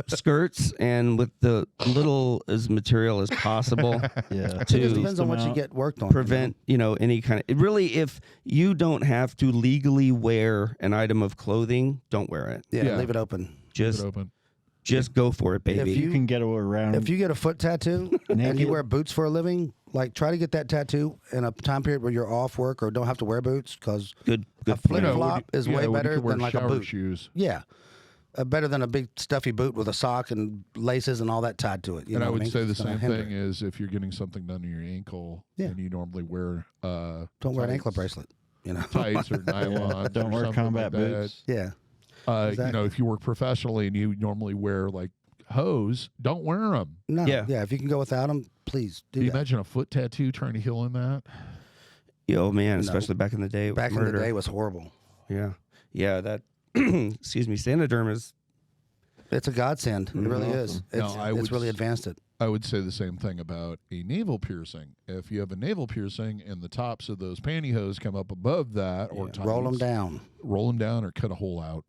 D: skirts, and with the little as material as possible.
C: Yeah.
B: it just
D: To
B: depends on what you get worked on.
D: prevent, any kind of. Really, if you don't have to legally wear an item of clothing, don't wear it.
B: Yeah,
A: Yeah.
B: leave it open.
D: Just
A: open.
D: just go for it, baby.
C: You can get around.
B: If you get a foot tattoo and you wear boots for a living, like try to get that tattoo in a time period where you're off work or don't have to wear boots because
D: good
B: a flip flop is way
A: when you
B: better
A: can wear
B: than like a
A: shower
B: boot.
A: shoes.
B: Yeah. Better than a big stuffy boot with a sock and laces and all that tied to it. You
A: And
B: know
A: I
B: what
A: would
B: mean?
A: say the
B: It's gonna
A: same
B: hinder.
A: thing is if you're getting something done to your ankle and you normally wear
B: Don't wear an ankle
A: tights-
B: bracelet. You know.
A: tights or nylon.
C: don't wear combat boots.
B: Yeah.
A: You
B: Exactly.
A: know, if you work professionally and you normally wear like hose, don't wear them.
B: No.
D: Yeah.
B: Yeah. If you can go without them, please do
A: Can you
B: that.
A: imagine a foot tattoo trying to heal in that?
D: Oh man, especially back in the day. With
B: Back
D: murder.
B: in the day was horrible.
D: Yeah. That. Excuse me. Sanoderm is.
B: It's a godsend. It really is.
A: No,
B: It's,
A: I
B: it's
A: would
B: really advanced it.
A: I would say the same thing about a navel piercing. If you have a navel piercing and the tops of those pantyhose come up above that, or
B: Roll them
A: tights,
B: down.
A: roll them down, or cut a hole out.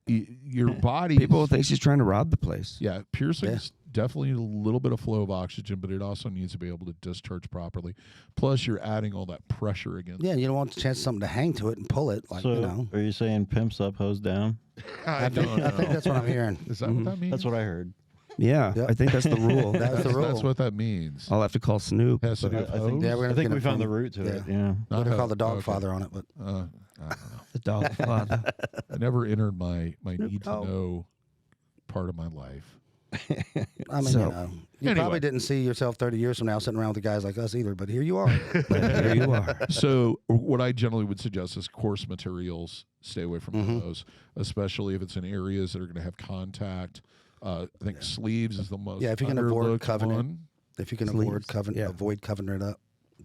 A: Your body.
D: People think she's trying to rob the place.
A: Yeah, piercings definitely need a little bit of flow of oxygen, but it also needs to be able to discharge properly. Plus, you're adding all that pressure against.
B: Yeah, you don't want the chance of something to hang to it and pull it. Like,
C: So,
B: you know.
C: are you saying pimps up, hose down?
A: I don't know.
B: I think that's what I'm hearing.
A: Is that what that means?
C: That's what I heard.
D: Yeah,
B: Yep.
D: I think that's the rule.
B: That's the rule.
A: That's what that means.
D: I'll have to call Snoop.
A: Has to do
C: I
A: with
C: think,
A: hose?
B: Yeah, we're gonna
C: I think
B: get
C: we
B: it
C: found
B: from-
C: the root to it.
B: yeah.
C: Yeah.
A: Not
B: We're gonna call
A: hose.
B: the dog
A: Okay.
B: father on it, but
A: I don't know.
D: The dog father.
A: I never entered my need to
B: dog.
A: know part of my life.
B: I mean,
D: So,
B: you know, you
A: anyway.
B: probably didn't see yourself 30 years from now sitting around with guys like us either. But here you are.
D: There you are.
A: So what I generally would suggest is coarse materials. Stay away from those, especially if it's in areas that are going to have contact. I think sleeves is the most.
B: Yeah, if you can avoid
A: underlooked
B: covenant.
A: one.
B: If you can
D: Sleeves,
B: avoid covering it up,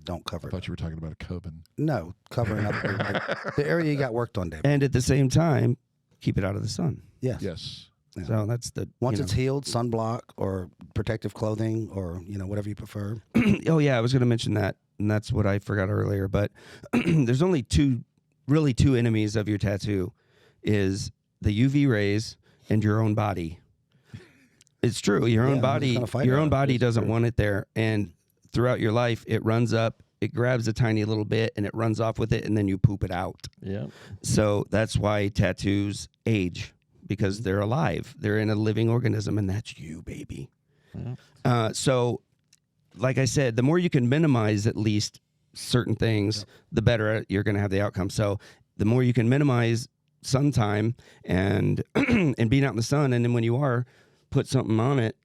B: don't cover
A: I
B: it.
A: thought you were talking about a coven.
B: No, covering up like, the area you got worked on, David.
D: And at the same time, keep it out of the sun.
B: Yes.
A: Yes.
B: Yeah.
D: So that's the
B: Once
D: you
B: it's healed, sunblock or protective clothing or whatever you prefer.
D: oh yeah, I was going to mention that, and that's what I forgot earlier. But there's only two enemies of your tattoo, is the UV rays and your own body. It's true. Your own
B: Yeah,
D: body,
B: I'm just gonna fight
D: your
B: it.
D: own body
C: It's
D: doesn't
C: true.
D: want it there, and throughout your life, it runs up. It grabs a tiny little bit and it runs off with it, and then you poop it out.
C: Yeah.
D: So that's why tattoos age. because they're alive. They're in a living organism, and that's you, baby. So, like I said, the more you can minimize at least certain things, the better you're going to have the outcome. So the more you can minimize sun time and and being out in the sun, and then when you are, put something on it,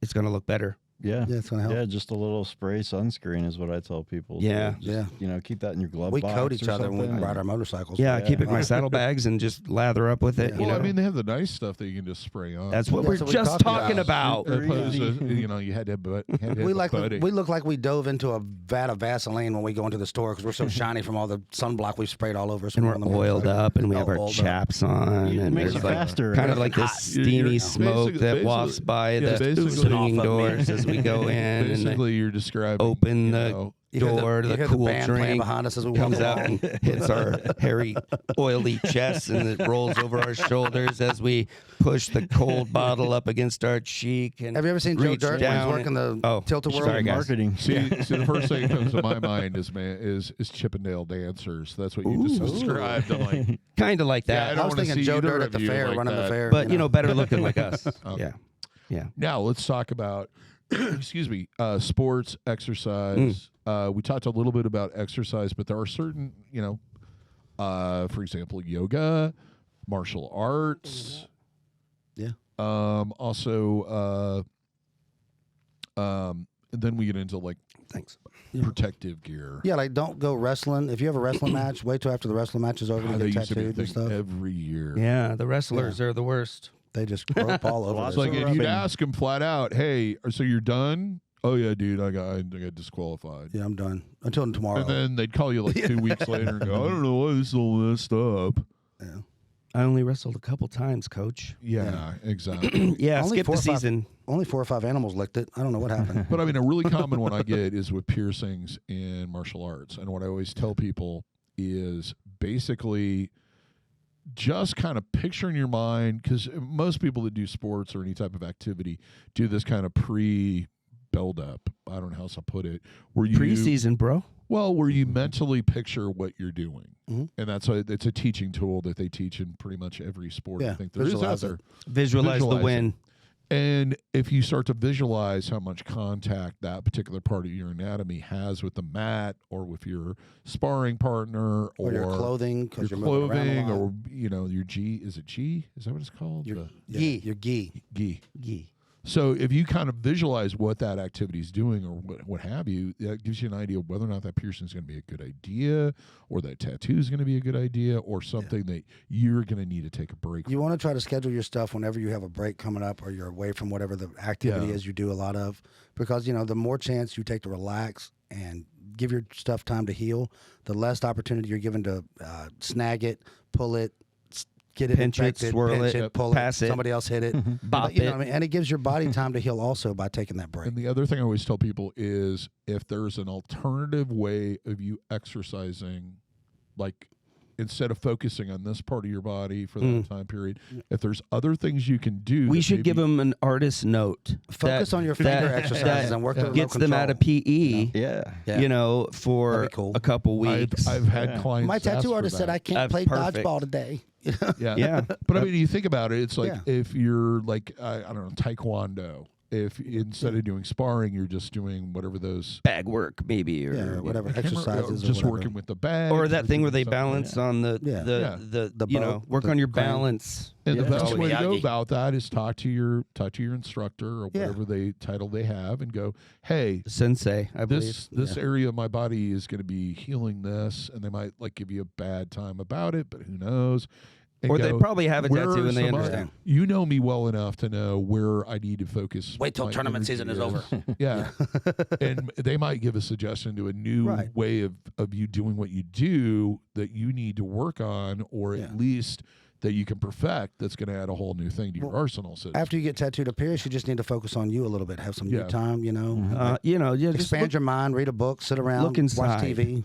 D: it's going to look better.
C: Yeah.
B: Yeah, it's gonna help.
C: Yeah, just a little spray sunscreen is what I tell people.
D: Yeah.
C: So just, keep that in your glove
B: We
C: box
B: coat each
C: or
B: other when we
C: something.
B: ride our motorcycles.
D: Yeah, I keep it in my saddlebags and just lather up with it.
B: Yeah.
D: You
A: Well,
D: know?
A: I mean, they have the nice stuff that you can just spray on.
D: That's what
B: Yeah,
D: we're
B: so we
D: just
B: talked
D: talking about.
A: Opposed to, you had to have
B: We
A: buddy.
B: look like we dove into a vat of Vaseline when we go into the store because we're so shiny from all the sunblock we've sprayed all over us.
D: And
B: when
D: we're
B: on the
D: oiled
B: motorcycle.
D: up, and we have
B: Oh,
D: our
B: oiled up.
D: chaps on,
C: It
D: and
C: makes
D: there's
C: you
D: like
C: faster.
D: kind of like this steamy smoke that walks by the
A: basically-
D: swinging doors as we go in, and
A: Basically, you're describing
D: open
A: you
D: the
A: know,
B: You hear
D: door to
B: you
D: the
B: hear
D: cool
B: band playing
D: drink.
B: behind us as we
D: Comes
B: walk
D: out
B: along.
D: and hits our hairy, oily chest, and it rolls over our shoulders as we push the cold bottle up against our cheek. And
B: Have you ever seen Joe
D: reach
B: Dirt when
D: down
B: he's working the
D: Oh,
B: tilt-a-whirl?
D: sorry, guys.
C: Marketing.
A: See, the first thing that comes to my mind is Chippendale dancers. That's what you just described. I'm like,
D: Kind of like
A: yeah, I
D: that,
A: don't
B: I was
A: wanna
B: thinking
A: see
B: Joe
A: either
B: Dirt
A: of
B: at the
A: you
B: fair,
A: like
B: running the
A: that.
B: fair.
D: but better looking like us.
A: Okay.
D: Yeah.
A: Now let's talk about, excuse me, sports, exercise. We talked a little bit about exercise, but there are certain, for example, yoga, martial arts.
B: Yeah.
A: Also, then we get into like
D: Thanks.
A: protective gear.
B: Yeah, like don't go wrestling. If you have a wrestling match, wait till after the wrestling match is over
A: God,
B: to
A: they
B: get
A: used to be a
B: tattooed and
A: thing
B: stuff.
A: every year.
D: Yeah, the wrestlers are the worst.
B: They just grope all over.
C: Lots
A: It's like,
C: of
A: and you'd
C: rubbing.
A: ask them flat out, "Hey, so you're done?" "Oh yeah, dude, I got disqualified."
B: Yeah, I'm done until tomorrow.
A: And then they'd call you like 2 weeks later and go, "I don't know why this is all messed up."
B: yeah.
D: I only wrestled a couple times, Coach.
A: Yeah, exactly.
D: Yeah,
B: Only
D: skip
B: 4
D: the
B: or 5
D: season.
B: Only 4 or 5 animals licked it. I don't know what happened.
A: But I mean, a really common one I get is with piercings in martial arts. And what I always tell people is basically just kind of picture in your mind, because most people that do sports or any type of activity do this kind of pre-build-up. I don't know how else to put it. Where you
D: Preseason, bro.
A: Well, where you mentally picture what you're doing.
B: Mhm.
A: And it's a teaching tool that they teach in pretty much every sport.
B: Yeah,
A: I think there is out
B: visualize
A: there.
B: it.
D: Visualize the
A: Visualize
D: win.
A: And if you start to visualize how much contact that particular part of your anatomy has with the mat or with your sparring partner
B: Or your clothing, because
A: your
B: you're moving around
A: clothing
B: a lot.
A: or your gi, is it gi? Is that what it's called?
B: Your
A: The
B: gi. Your gi.
A: gi.
D: Yee.
A: So if you kind of visualize what that activity is doing or what have you, that gives you an idea of whether or not that piercing is going to be a good idea or that tattoo is going to be a good idea or something that you're going to need to take a break
B: You want to try to schedule your stuff whenever you have a break coming up or you're away from whatever the activity
A: Yeah.
B: is you do a lot of. Because, the more chance you take to relax and give your stuff time to heal, the less opportunity you're given to snag it, pull it, get it
D: Pinch it,
B: infected,
D: swirl
B: pinch
D: it,
B: pull
D: pass it.
B: somebody else hit it.
D: Bop
B: You know
D: it.
B: what I mean? And it gives your body time to heal also by taking that break.
A: And the other thing I always tell people is if there's an alternative way of you exercising, like instead of focusing on this part of your body for that time period, if there's other things you can do,
D: We
A: that
D: should give
A: maybe-
D: them an artist note.
B: Focus
D: that-
B: on your finger
D: that-
B: exercises
D: that
B: and work the remote
D: gets them out of PE,
C: Yeah.
B: Yeah.
D: for
B: That'd be cool.
D: a couple weeks.
A: I've had
C: Yeah.
A: clients.
B: My
A: ask
B: tattoo
A: for
B: artist said
A: that.
B: I can't
D: That's
B: play
D: perfect.
B: dodgeball today.
A: Yeah.
D: Yeah.
A: But I mean, you think about it, it's like
B: Yeah.
A: if you're like, I don't know, Taekwondo, if instead of doing sparring, you're just doing whatever those
D: Bag work, maybe, or
B: Yeah, whatever
A: I can't remember,
B: exercises.
A: just
B: or whatever.
A: working with the bag.
D: or that thing where they
A: something.
D: balance on the
B: Yeah.
A: Yeah.
D: the
B: The boat,
D: work
B: the
D: on your
B: crane.
D: balance.
A: And
C: Yeah.
A: the best
B: Oh,
A: way to go
B: Miyagi.
A: about that is talk to your instructor or
B: Yeah.
A: whatever title they have, and go, hey,
D: Sensei, I believe.
A: this area of my body is going to be healing this, and they might like give you a bad time about it, but who knows? And
D: Or they
A: go,
D: probably have a
A: "Where
D: tattoo
A: are
D: and they
A: some
D: understand.
A: You know me well enough to know where I need to focus.
B: Wait till
A: my
B: tournament
A: energy
B: season is over.
A: Yeah. And they might give a suggestion to a new
B: Right.
A: way of you doing what you do that you need to work on, or
B: Yeah.
A: at least that you can perfect, that's going to add a whole new thing to your arsenal. So
B: After you get tattooed up here, you just need to focus on you a little bit. Have some
A: Yeah.
B: you time,
D: Just
B: expand
D: look,
B: your mind, read a book, sit around,
D: look inside.
B: watch TV.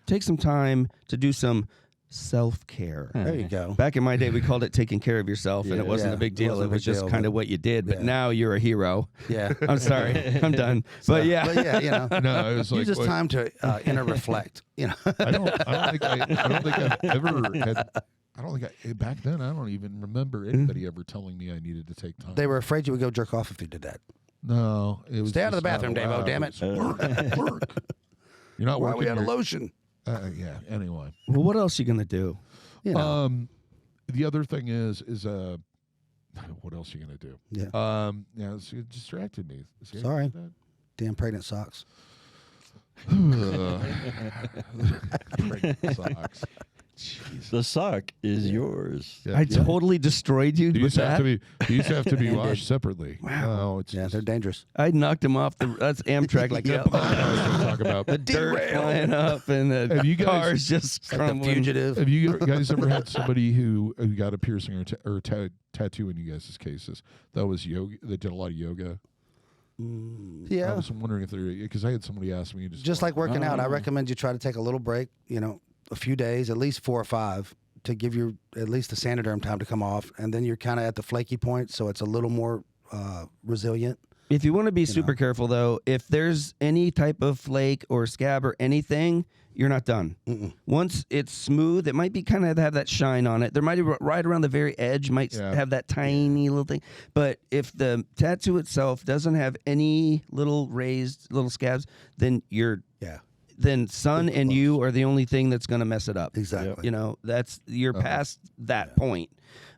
D: take some time to do some self-care.
B: There you go.
D: Back in my day, we called it taking care of yourself, and it wasn't
B: Yeah,
D: a big
B: it
D: deal.
B: wasn't
D: It
B: a
D: was
B: big
D: just
B: deal,
D: kind of
B: but-
D: what you did. But
B: yeah.
D: now you're a hero.
B: Yeah.
D: I'm sorry. I'm done. But yeah.
B: But yeah,
A: no, it was
B: you
A: like
B: just
A: wait,
B: time to inner reflect.
A: I don't think I've ever had I don't think back then. I don't even remember anybody ever telling me I needed to take time.
B: They were afraid you would go jerk off if you did that.
A: No, it was
B: Stay out of the
A: just not
B: bathroom, DaVo,
A: allowed.
B: damn it.
A: Work. You're not
B: Why are
A: working.
B: we out of
A: your-
B: lotion?
A: Yeah. Anyway,
D: Well, what else you gonna do?
B: You know.
A: The other thing is what else are you gonna do?
B: Yeah.
A: Yeah, it distracted me. See how
B: Sorry.
A: you did
B: Damn pregnant socks.
A: that? Pregnant socks.
C: The sock is yours.
A: Yeah.
D: I totally destroyed you
A: These
D: with
A: have
D: that.
A: to be. These have to be
B: And
A: washed separately.
D: Wow.
A: No, it's
B: Yeah, they're dangerous.
D: I knocked him off the. That's Amtrak. Like,
B: Yep.
D: yep.
A: I know what you're talking about.
D: The dirt
B: Derail.
D: flying up and the
A: Have you guys-
D: car's just
B: Like the
D: crumbling.
B: fugitive.
A: Have you guys ever had somebody who got a piercing or tattoo in you guys' cases that was yoga? That did a lot of yoga. I
B: Yeah.
A: was wondering if they're because I had somebody ask me
B: Just like working out, I recommend you try to take a little break, a few days, at least 4 or 5, to give your at least the Sanoderm time to come off. And then you're kind of at the flaky point, so it's a little more resilient.
D: If you want to be super careful, though, if there's any type of flake or scab or anything, you're not done. Once it's smooth, it might be kind of have that shine on it. There might be right around the very edge, might have that tiny little thing. But if the tattoo itself doesn't have any little raised little scabs, then then sun and you are the only thing that's going to mess it up.
B: Exactly.
D: You're past that point.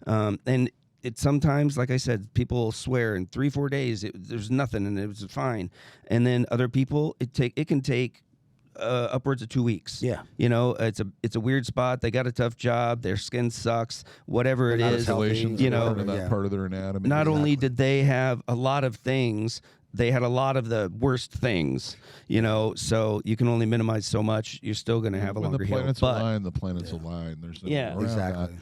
D: And it sometimes, like I said, people swear in 3-4 days there's nothing and it was fine, and then other people it can take upwards of 2 weeks.
B: Yeah.
D: It's a weird spot. They got a tough job. Their skin sucks. Whatever it
B: They're not
D: is,
B: as healthy.
A: Isolations, that part of their anatomy.
D: not only did they have a lot of things, they had a lot of the worst things, so you can only minimize so much. You're still going to have a
A: when
D: longer
A: the
D: heal.
A: planets
D: But
A: align, the planets align. There's no
D: Yeah.
A: way around
B: Exactly.
A: that.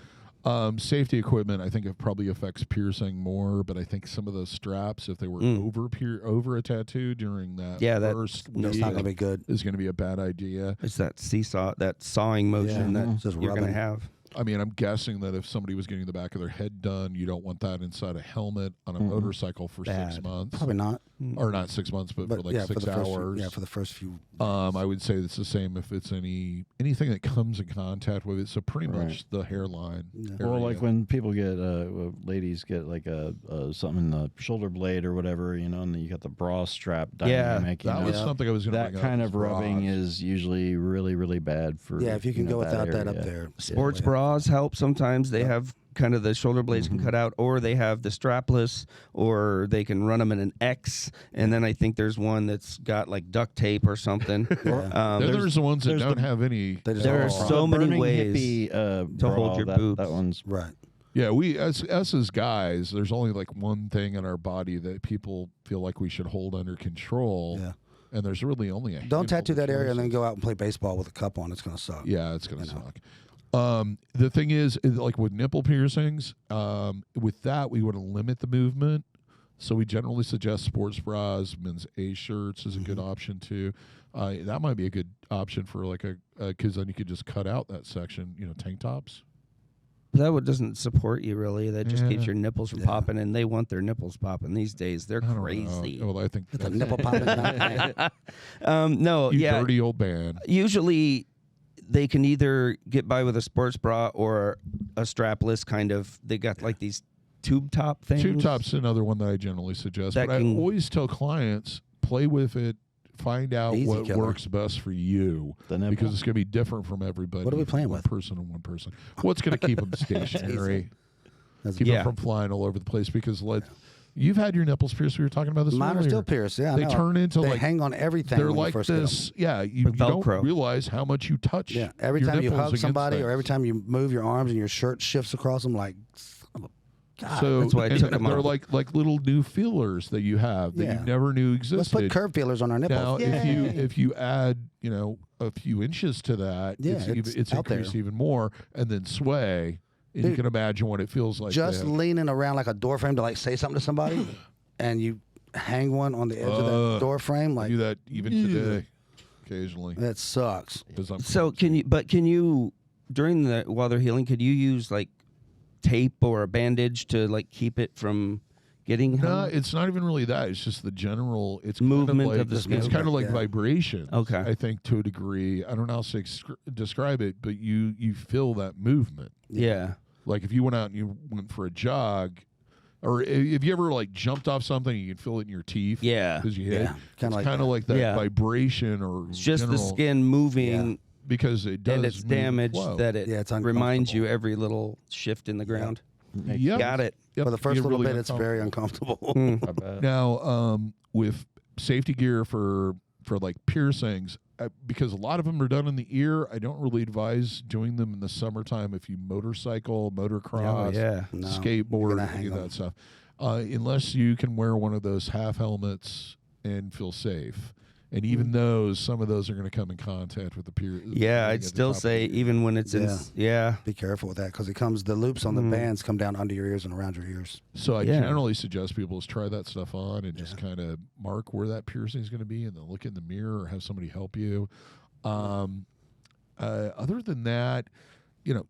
A: Safety equipment, I think it probably affects piercing more, but I think some of those straps, if they were over a tattoo during that first
B: That's
A: week,
B: not going to be good.
A: is going to be a bad idea.
D: it's that seesaw, that sawing motion that
B: Just
D: you're going to
B: rubbing.
D: have.
A: I mean, I'm guessing that if somebody was getting the back of their head done, you don't want that inside a helmet on a motorcycle for 6 months.
B: Probably not.
A: Or not 6 months, but for like 6 hours.
B: For the first few.
A: I would say it's the same if it's anything that comes in contact with it. So pretty much the hairline.
C: Or like
A: area.
C: when people get, ladies get like something in the shoulder blade or whatever, and then you got the bra strap dynamic.
A: that was something I was going to
C: That
A: bring
C: kind
A: up.
C: of rubbing is usually really, really bad for.
B: Yeah, if you can go without that up
C: area.
B: there.
D: Sports bras help sometimes. They have kind of the shoulder blades can cut out, or they have the strapless, or they can run them in an X. And then I think there's one that's got like duct tape or something.
A: Then there's the ones that don't have any.
D: There are so many
C: Burning
D: ways
C: hippie,
D: to hold
C: bra,
D: your
C: that
D: boobs.
C: one's
B: Right.
A: Yeah, we us as guys, there's only like one thing in our body that people feel like we should hold under control.
B: Yeah.
A: And there's really only a
B: Don't
A: handful
B: tattoo
A: of
B: that area and then
A: choices.
B: go out and play baseball with a cup on. It's going to suck.
A: Yeah, it's gonna suck. The thing is, like with nipple piercings, with that we want to limit the movement. So we generally suggest sports bras, men's A shirts is a good option too. That might be a good option for like because then you could just cut out that section. Tank tops.
D: That doesn't support you really. That just keeps
A: Yeah.
D: your nipples from popping, and they want their nipples popping these days. They're
A: I don't know.
D: crazy.
A: Well, I think
B: The
A: that's
B: nipple popping.
D: No,
A: you
D: yeah.
A: dirty old man.
D: Usually, they can either get by with a sports bra or a strapless kind of. They got like these tube top things.
A: Tube top's another one that I generally suggest.
D: That
A: But I
D: can-
A: always tell clients, play with it, find out
B: Easy
A: what
B: killer.
A: works best for you.
C: The nipple?
A: Because it's going to be different from everybody.
B: What are we playing
A: one
B: with?
A: person and one person. What's going to keep them stationary? Keep
D: Yeah.
A: them from flying all over the place. Because you've had your nipples pierced. We were talking about this
B: Mine are
A: earlier.
B: still pierced. Yeah, I
A: They
B: know.
A: turn into
B: they
A: like
B: hang on everything.
A: they're
B: when you
A: like
B: first get 'em.
A: this. Yeah, you
D: With
A: don't
D: Velcro.
A: realize how much you touch.
B: Yeah, every
A: your
B: time you
A: nipples
B: hug
A: against
B: somebody or
A: things.
B: every time you move your arms and your shirt shifts across them, like, son of a God.
A: So
D: That's why I
A: and
D: took 'em
A: they're
D: off.
A: like little new feelers that you have that
B: Yeah.
A: you never knew existed.
B: Let's put curve feelers on our nipples.
A: Now,
B: Yay.
A: if you add a few inches to that,
B: Yeah,
A: it's
B: it's out there.
A: increased even more, and then sway, and you
B: Dude,
A: can imagine what it feels like.
B: just
A: to
B: leaning around like a door frame to like say something to somebody, and you hang one on the edge of that door frame,
A: I
B: like
A: do that even today, occasionally.
B: that sucks.
A: 'Cause I'm
D: So can you during while they're healing, could you use like tape or a bandage to like keep it from getting
A: No,
D: hung?
A: it's not even really that. It's just the general. It's
D: Movement
A: kind of, like,
D: of the skin.
A: It's kind of like
B: Yeah.
A: vibration.
D: Okay.
A: I think to a degree. I don't know how to describe it, but you feel that movement.
D: Yeah.
A: Like if you went out and you went for a jog, or if you ever like jumped off something, you can feel it in your teeth.
D: Yeah.
A: Because you hit.
B: Yeah, kinda like
A: kind of
B: that.
A: like that
D: Yeah.
A: vibration or
D: It's just the
A: general-
D: skin moving
A: because it does
D: and it's
A: move
D: damaged
A: flow.
D: that it
B: Yeah, it's
D: reminds you
B: uncomfortable.
D: every little shift in the ground.
A: Yep.
D: Got it.
A: Yep.
B: For the first
A: Get
B: little
A: really
B: bit, it's very uncomfortable.
C: I bet.
A: Now, with safety gear for like piercings, because a lot of them are done in the ear, I don't really advise doing them in the summertime if you motorcycle, motocross,
D: Oh, yeah.
B: No, you're
A: skateboard,
B: gonna
A: any
B: hang
A: of
B: them.
A: that stuff. Unless you can wear one of those half helmets and feel safe. And even those, some of those are going to come in contact with the pier.
D: Yeah, I'd still say even when it's in. Yeah.
B: Be careful with that because it comes. The loops on the bands come down under your ears and around your ears.
A: So I
D: Yeah.
A: generally suggest people is try that stuff on and just kind of mark where that piercing is going to be, and then look in the mirror or have somebody help you. Other than that, you know,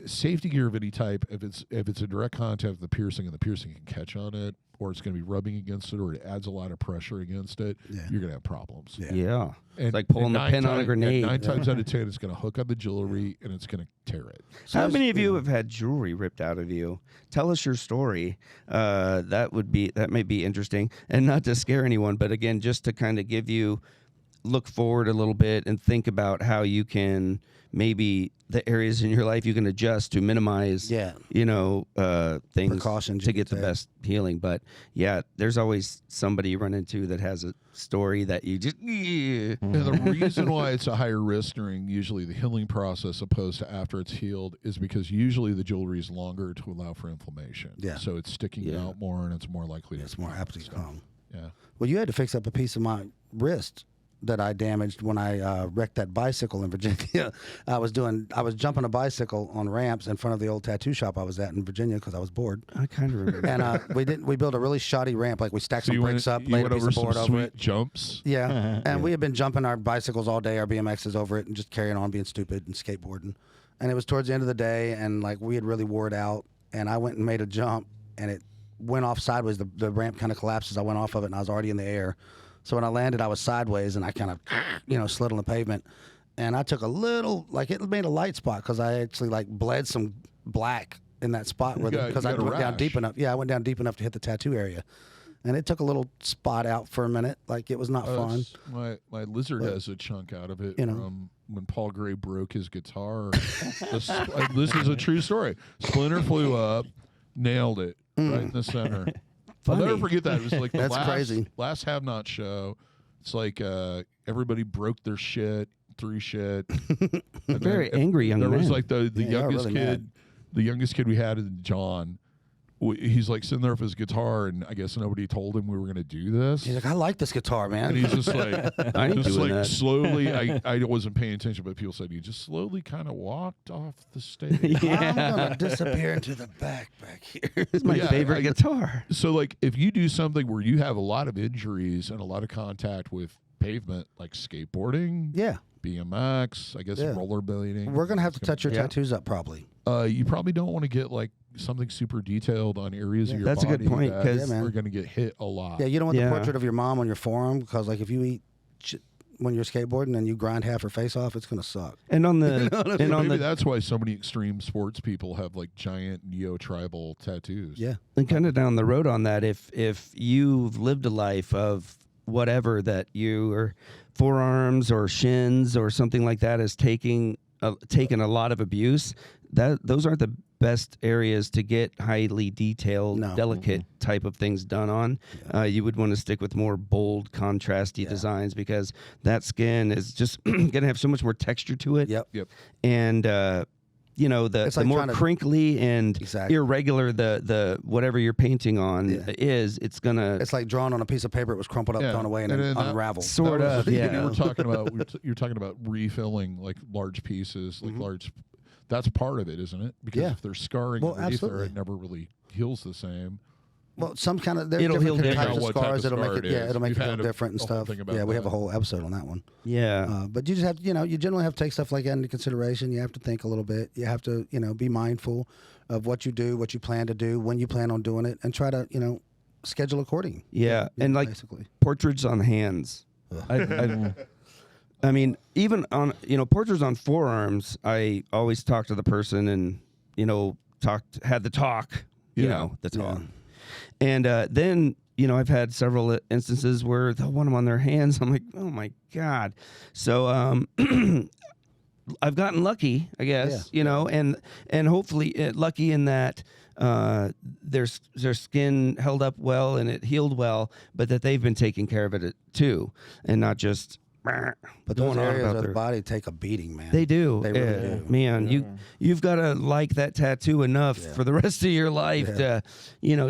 A: safety gear of any type, if it's a direct contact with the piercing and the piercing can catch on it, or it's going to be rubbing against it, or it adds a lot of pressure against it, you're going to have problems.
B: Yeah.
D: Yeah.
A: And,
D: It's like pulling the pin on a grenade.
A: 9 times out of 10, it's going to hook on the jewelry and it's going to tear it.
D: How many of you have had jewelry ripped out of you? Tell us your story. That may be interesting, and not to scare anyone, but again, just to kind of give you look forward a little bit and think about how you can maybe the areas in your life you can adjust to minimize, things
B: Precautions
D: to
B: you
D: get the
B: can take.
D: best healing. But yeah, there's always somebody you run into that has a story that you just.
A: And the reason why it's a higher risk during usually the healing process opposed to after it's healed is because usually the jewelry is longer to allow for inflammation.
B: Yeah.
A: So it's sticking out more and it's more likely to.
B: It's more apt to come.
A: Yeah.
B: Well, you had to fix up a piece of my wrist that I damaged when I wrecked that bicycle in Virginia. I was jumping a bicycle on ramps in front of the old tattoo shop I was at in Virginia because I was bored.
D: I kind of remember.
B: And we built a really shoddy ramp. Like we stacked
A: So
B: some
A: you
B: bricks up,
A: you
B: laid a
A: went
B: piece
A: over
B: of
A: some
B: board over
A: sweet
B: it.
A: jumps.
B: Yeah. And we had been jumping our bicycles all day, our BMXs over it, and just carrying on being stupid and skateboarding. And it was towards the end of the day, and like we had really wore it out. And I went and made a jump, and it went off sideways. The ramp kind of collapsed as I went off of it, and I was already in the air. So when I landed, I was sideways, and I kind of, slid on the pavement. And I took a little, it made a light spot because I actually bled some black in that spot because I
A: got a
B: went down
A: rash.
B: deep enough. Yeah, I went down deep enough to hit the tattoo area. And it took a little spot out for a minute. It was not fun.
A: My lizard has a chunk out of it
B: You know.
A: from when Paul Gray broke his guitar. This is a true story. Splinter flew up, nailed it right in the center. I'll never forget that. It was like the
B: That's crazy.
A: last Have Not show. It's like everybody broke their shit, threw shit. And
D: Very
A: then
D: angry young
A: there
D: man.
A: was like the
B: Yeah,
A: youngest
B: really
A: kid.
B: mad.
A: The youngest kid we had is John. He's like sitting there with his guitar, and I guess nobody told him we were going to do this.
B: He's like, I like this guitar, man.
A: And he's just like,
D: I ain't doing that.
A: slowly. I wasn't paying attention, but people said he just slowly kind of walked off the stage.
B: I'm gonna disappear into the back here.
D: It's my
A: Yeah,
D: favorite guitar.
A: So, like, if you do something where you have a lot of injuries and a lot of contact with pavement, like skateboarding,
B: Yeah,
A: BMX, I guess
B: Yeah.
A: rollerblading,
B: we're gonna have to touch your
D: Yeah.
B: tattoos up probably.
A: You probably don't want to get like something super detailed on areas of your
D: That's a
A: body
D: good point,
A: that
D: 'cause-
B: Yeah, man.
A: are going to get hit a lot.
B: Yeah, you don't want
D: Yeah.
B: the portrait of your mom on your forearm because if you eat when you're skateboarding and you grind half her face off, it's gonna suck.
D: And on the and on
A: Maybe
D: the
A: that's why so many extreme sports people have like giant neo-tribal tattoos.
B: Yeah,
D: and kind of down the road on that, if you've lived a life of whatever that your forearms or shins or something like that is taken a lot of abuse, those aren't the best areas to get highly detailed,
B: No.
D: delicate type of things done on. You would want to stick with more bold, contrasty designs because that skin is just going to have so much more texture to it.
B: Yep.
D: And the
B: It's like
D: more
B: trying to-
D: crinkly and
B: Exactly.
D: irregular the whatever you're painting on it's gonna
B: It's like drawn on a piece of paper. It was crumpled up,
A: Yeah.
B: thrown away, and
A: And
B: then
A: then that-
B: unraveled.
D: sort
A: That was
D: of
A: the thing
D: yeah.
A: you were talking about. You're talking about refilling like large pieces, like large. That's part of it, isn't it? Because
B: Yeah.
A: if there's scarring
B: Well,
A: underneath there,
B: absolutely.
A: it never really heals the same.
B: Well, some kind of there's
D: It'll heal
B: different
D: different.
B: types of
A: What type
B: scars.
A: of
B: It'll
A: scar
B: make it
A: it is.
B: it'll make
A: We've
B: it
A: had
B: look different and
A: a whole
B: stuff.
A: thing about
B: Yeah, we have a
A: that.
B: whole episode on that one.
D: Yeah.
B: But you just have to, you generally have to take stuff like that into consideration. You have to think a little bit. You have to, be mindful of what you do, what you plan to do, when you plan on doing it, and try to, schedule according.
D: Yeah, and like
B: basically.
D: portraits on hands. I mean, even on portraits on forearms, I always talk to the person and had the talk, the talk.
B: Yeah.
D: And then, I've had several instances where they'll want them on their hands. I'm like, oh my God. So I've gotten lucky, I guess, and hopefully lucky in that their skin held up well and it healed well, but that they've been taking care of it too, and not just.
B: But those areas of the body take a beating, man.
D: They do.
B: They really do.
D: Man, you've got to like that tattoo enough for the rest of your life to,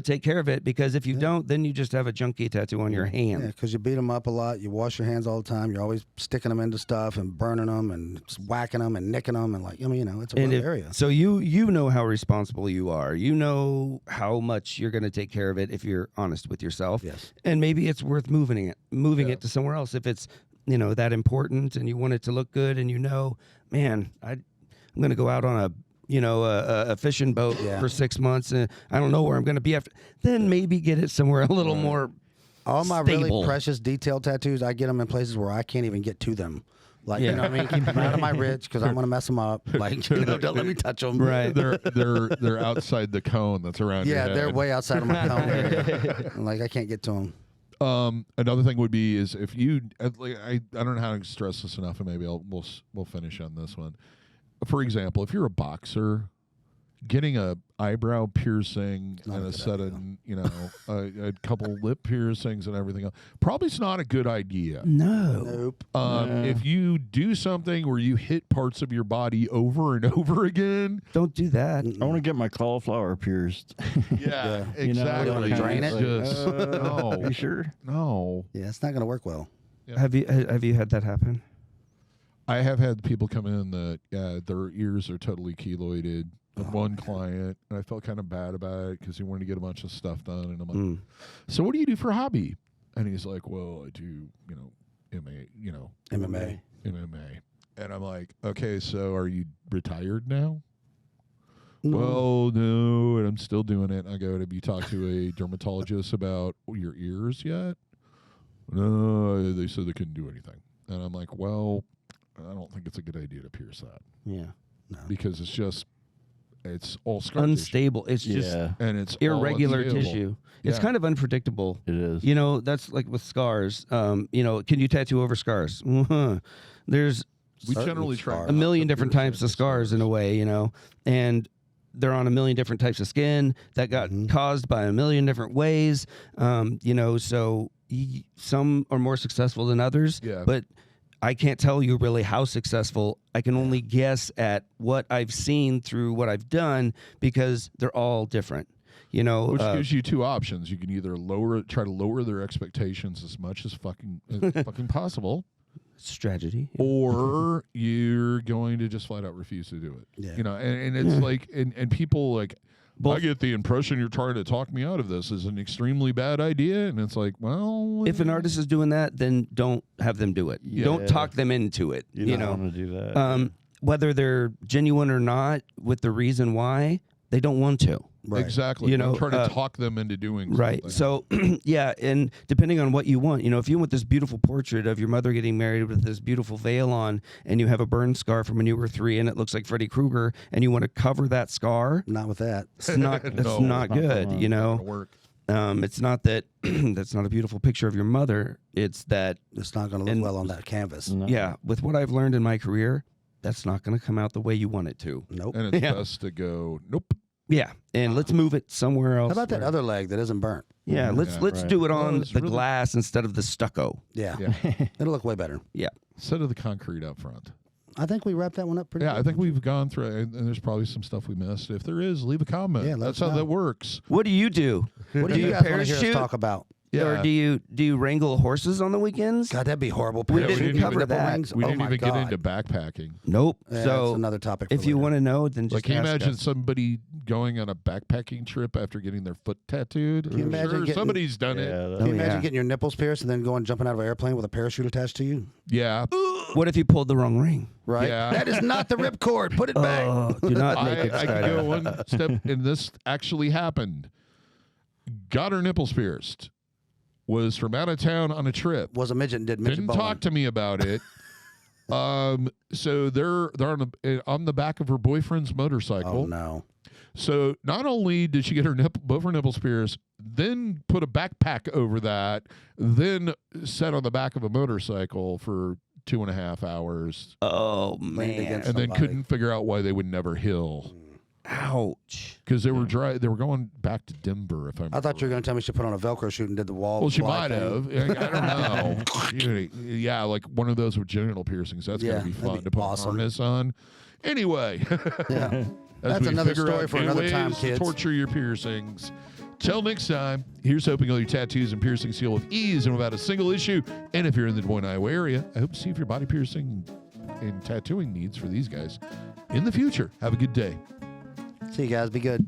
D: take care of it. Because if you don't, then you just have a junky tattoo on your hand.
B: Yeah, because you beat them up a lot. You wash your hands all the time. You're always sticking them into stuff and burning them and whacking them and nicking them. And it's a rough area.
D: So you know how responsible you are. You know how much you're going to take care of it if you're honest with yourself.
B: Yes.
D: And maybe it's worth moving it to somewhere else if it's that important and you want it to look good and man, I'm going to go out on a fishing boat for 6 months and I don't know where I'm going to be after. Then maybe get it somewhere a little more
B: all my
D: stable.
B: really precious detailed tattoos, I get them in places where I can't even get to them. You know what I mean? Keep them out of my ridge because I'm going to mess them up. Don't let me touch them.
D: Right.
A: They're outside the cone that's around your head.
B: They're way outside of my cone area. I can't get to them.
A: Another thing would be is if you, I don't know how to stress this enough, and maybe we'll finish on this one. For example, if you're a boxer, getting a eyebrow piercing and a set of a couple lip piercings and everything else probably is not a good idea.
B: Nope.
A: If you do something where you hit parts of your body over and over again,
D: don't do that.
C: I want to get my cauliflower pierced.
A: Yeah, exactly.
B: You wanna drain it?
A: Just, no.
C: Are you sure?
A: No.
B: Yeah, it's not going to work well.
A: Yeah.
D: Have you had that happen?
A: I have had people come in that their ears are totally keloided. One client, and I felt kind of bad about it because he wanted to get a bunch of stuff done, and I'm like, "So what do you do for a hobby?" And he's like, "Well, I do, MMA." And I'm like, "Okay, so are you retired now?" Well, no, and I'm still doing it. And I go, "Have you talked to a dermatologist about your ears yet?" No, they said they couldn't do anything. And I'm like, "Well, I don't think it's a good idea to pierce that."
D: Yeah.
B: No.
A: Because it's all scar
D: unstable.
A: tissue.
D: It's just
A: and it's
D: irregular
A: all
D: tissue. It's kind of unpredictable.
C: It is.
D: That's like with scars. Can you tattoo over scars? There's
A: we generally try
D: a million different types of scars in a way, and they're on a million different types of skin that got caused by a million different ways. So some are more successful than others.
A: Yeah.
D: But I can't tell you really how successful. I can only guess at what I've seen through what I've done because they're all different.
A: Which gives you two options. You can either try to lower their expectations as much as fucking possible.
D: Strategy.
A: Or you're going to just flat out refuse to do it.
B: Yeah.
A: And it's like, and people like, I get the impression you're trying to talk me out of this is an extremely bad idea. And it's like, well,
D: if an artist is doing that, then don't have them do it.
C: Yeah.
D: Don't talk them into it.
C: You don't want to do that.
D: Whether they're genuine or not, with the reason why, they don't want to.
B: Right.
A: Exactly. Don't try to talk them into doing
D: right.
A: something.
D: So, and depending on what you want, if you want this beautiful portrait of your mother getting married with this beautiful veil on, and you have a burn scar from when you were 3 and it looks like Freddy Krueger, and you want to cover that scar,
B: Not with that.
D: it's not, that's not good,
A: Not work.
D: It's not that that's not a beautiful picture of your mother. It's that,
B: It's not going to look well on that canvas.
C: No.
D: with what I've learned in my career, that's not going to come out the way you want it to.
B: Nope.
A: And it's best to go, nope.
D: Yeah, and let's move it somewhere else.
B: How about that other leg that isn't burnt?
D: Yeah, let's
C: right.
D: do it on
A: it's
D: the
A: really-
D: glass instead of the stucco.
B: Yeah.
A: Yeah.
B: It'll look way better.
A: Instead of the concrete up front.
B: I think we wrapped that one up pretty good.
A: I think we've gone through it, and there's probably some stuff we missed. If there is, leave a comment.
B: Yeah, let
A: That's
B: us
A: how
B: know.
A: that works.
D: What do you do?
B: What do you guys want to hear us talk about?
D: Or do you wrangle horses on the weekends?
B: God, that'd be horrible.
D: We
B: Parachute
D: didn't
B: with
D: cover
B: nipple
D: that.
B: rings?
A: We
B: Oh
A: didn't
B: my
A: even
B: God.
A: get into backpacking.
D: Nope.
B: Yeah,
D: So
B: that's another topic.
D: if you want to know, then just
A: Like, can you
D: ask
A: imagine
D: us.
A: somebody going on a backpacking trip after getting their foot tattooed?
B: Can you imagine
A: Sure,
B: getting-
A: somebody's done it.
B: Can you imagine getting your nipples pierced and then going jumping out of an airplane with a parachute attached to you?
A: Yeah.
D: What if you pulled the wrong ring?
B: Right?
A: Yeah.
B: That is not the ripcord. Put it back.
D: Oh, do not make it
A: I could go one step, and this actually happened. Got her nipples pierced. Was from out of town on a trip.
B: Was a midget and didn't mention
A: Didn't talk to me about it. So they're on the back of her boyfriend's motorcycle.
B: Oh no.
A: So not only did she get both her nipples pierced, then put a backpack over that, then sat on the back of a motorcycle for 2.5 hours.
D: Oh
B: Leaned
D: man!
B: against
A: And then
B: somebody.
A: couldn't figure out why they would never heal.
D: Ouch!
A: Because they were they were going back to Denver. If
B: I thought you were going to tell me she put on a Velcro shoot and did the wall.
A: Well, she
B: fly
A: might
B: thing.
A: have. I don't know. Yeah, like one of those with genital piercings. That's
B: Yeah,
A: gonna be
B: that'd
A: fun
B: be
A: to put
B: awesome.
A: a harness on. Anyway,
B: Yeah.
A: as
B: That's
A: we
B: another
A: figure
B: story
A: out
B: for
A: new
B: another
A: ways
B: time,
A: to
B: kids.
A: torture your piercings. Till next time, here's hoping all your tattoos and piercings heal with ease and without a single issue. And if you're in the Des Moines, Iowa area, I hope to see if your body piercing and tattooing needs for these guys in the future. Have a good day.
B: See you guys. Be good.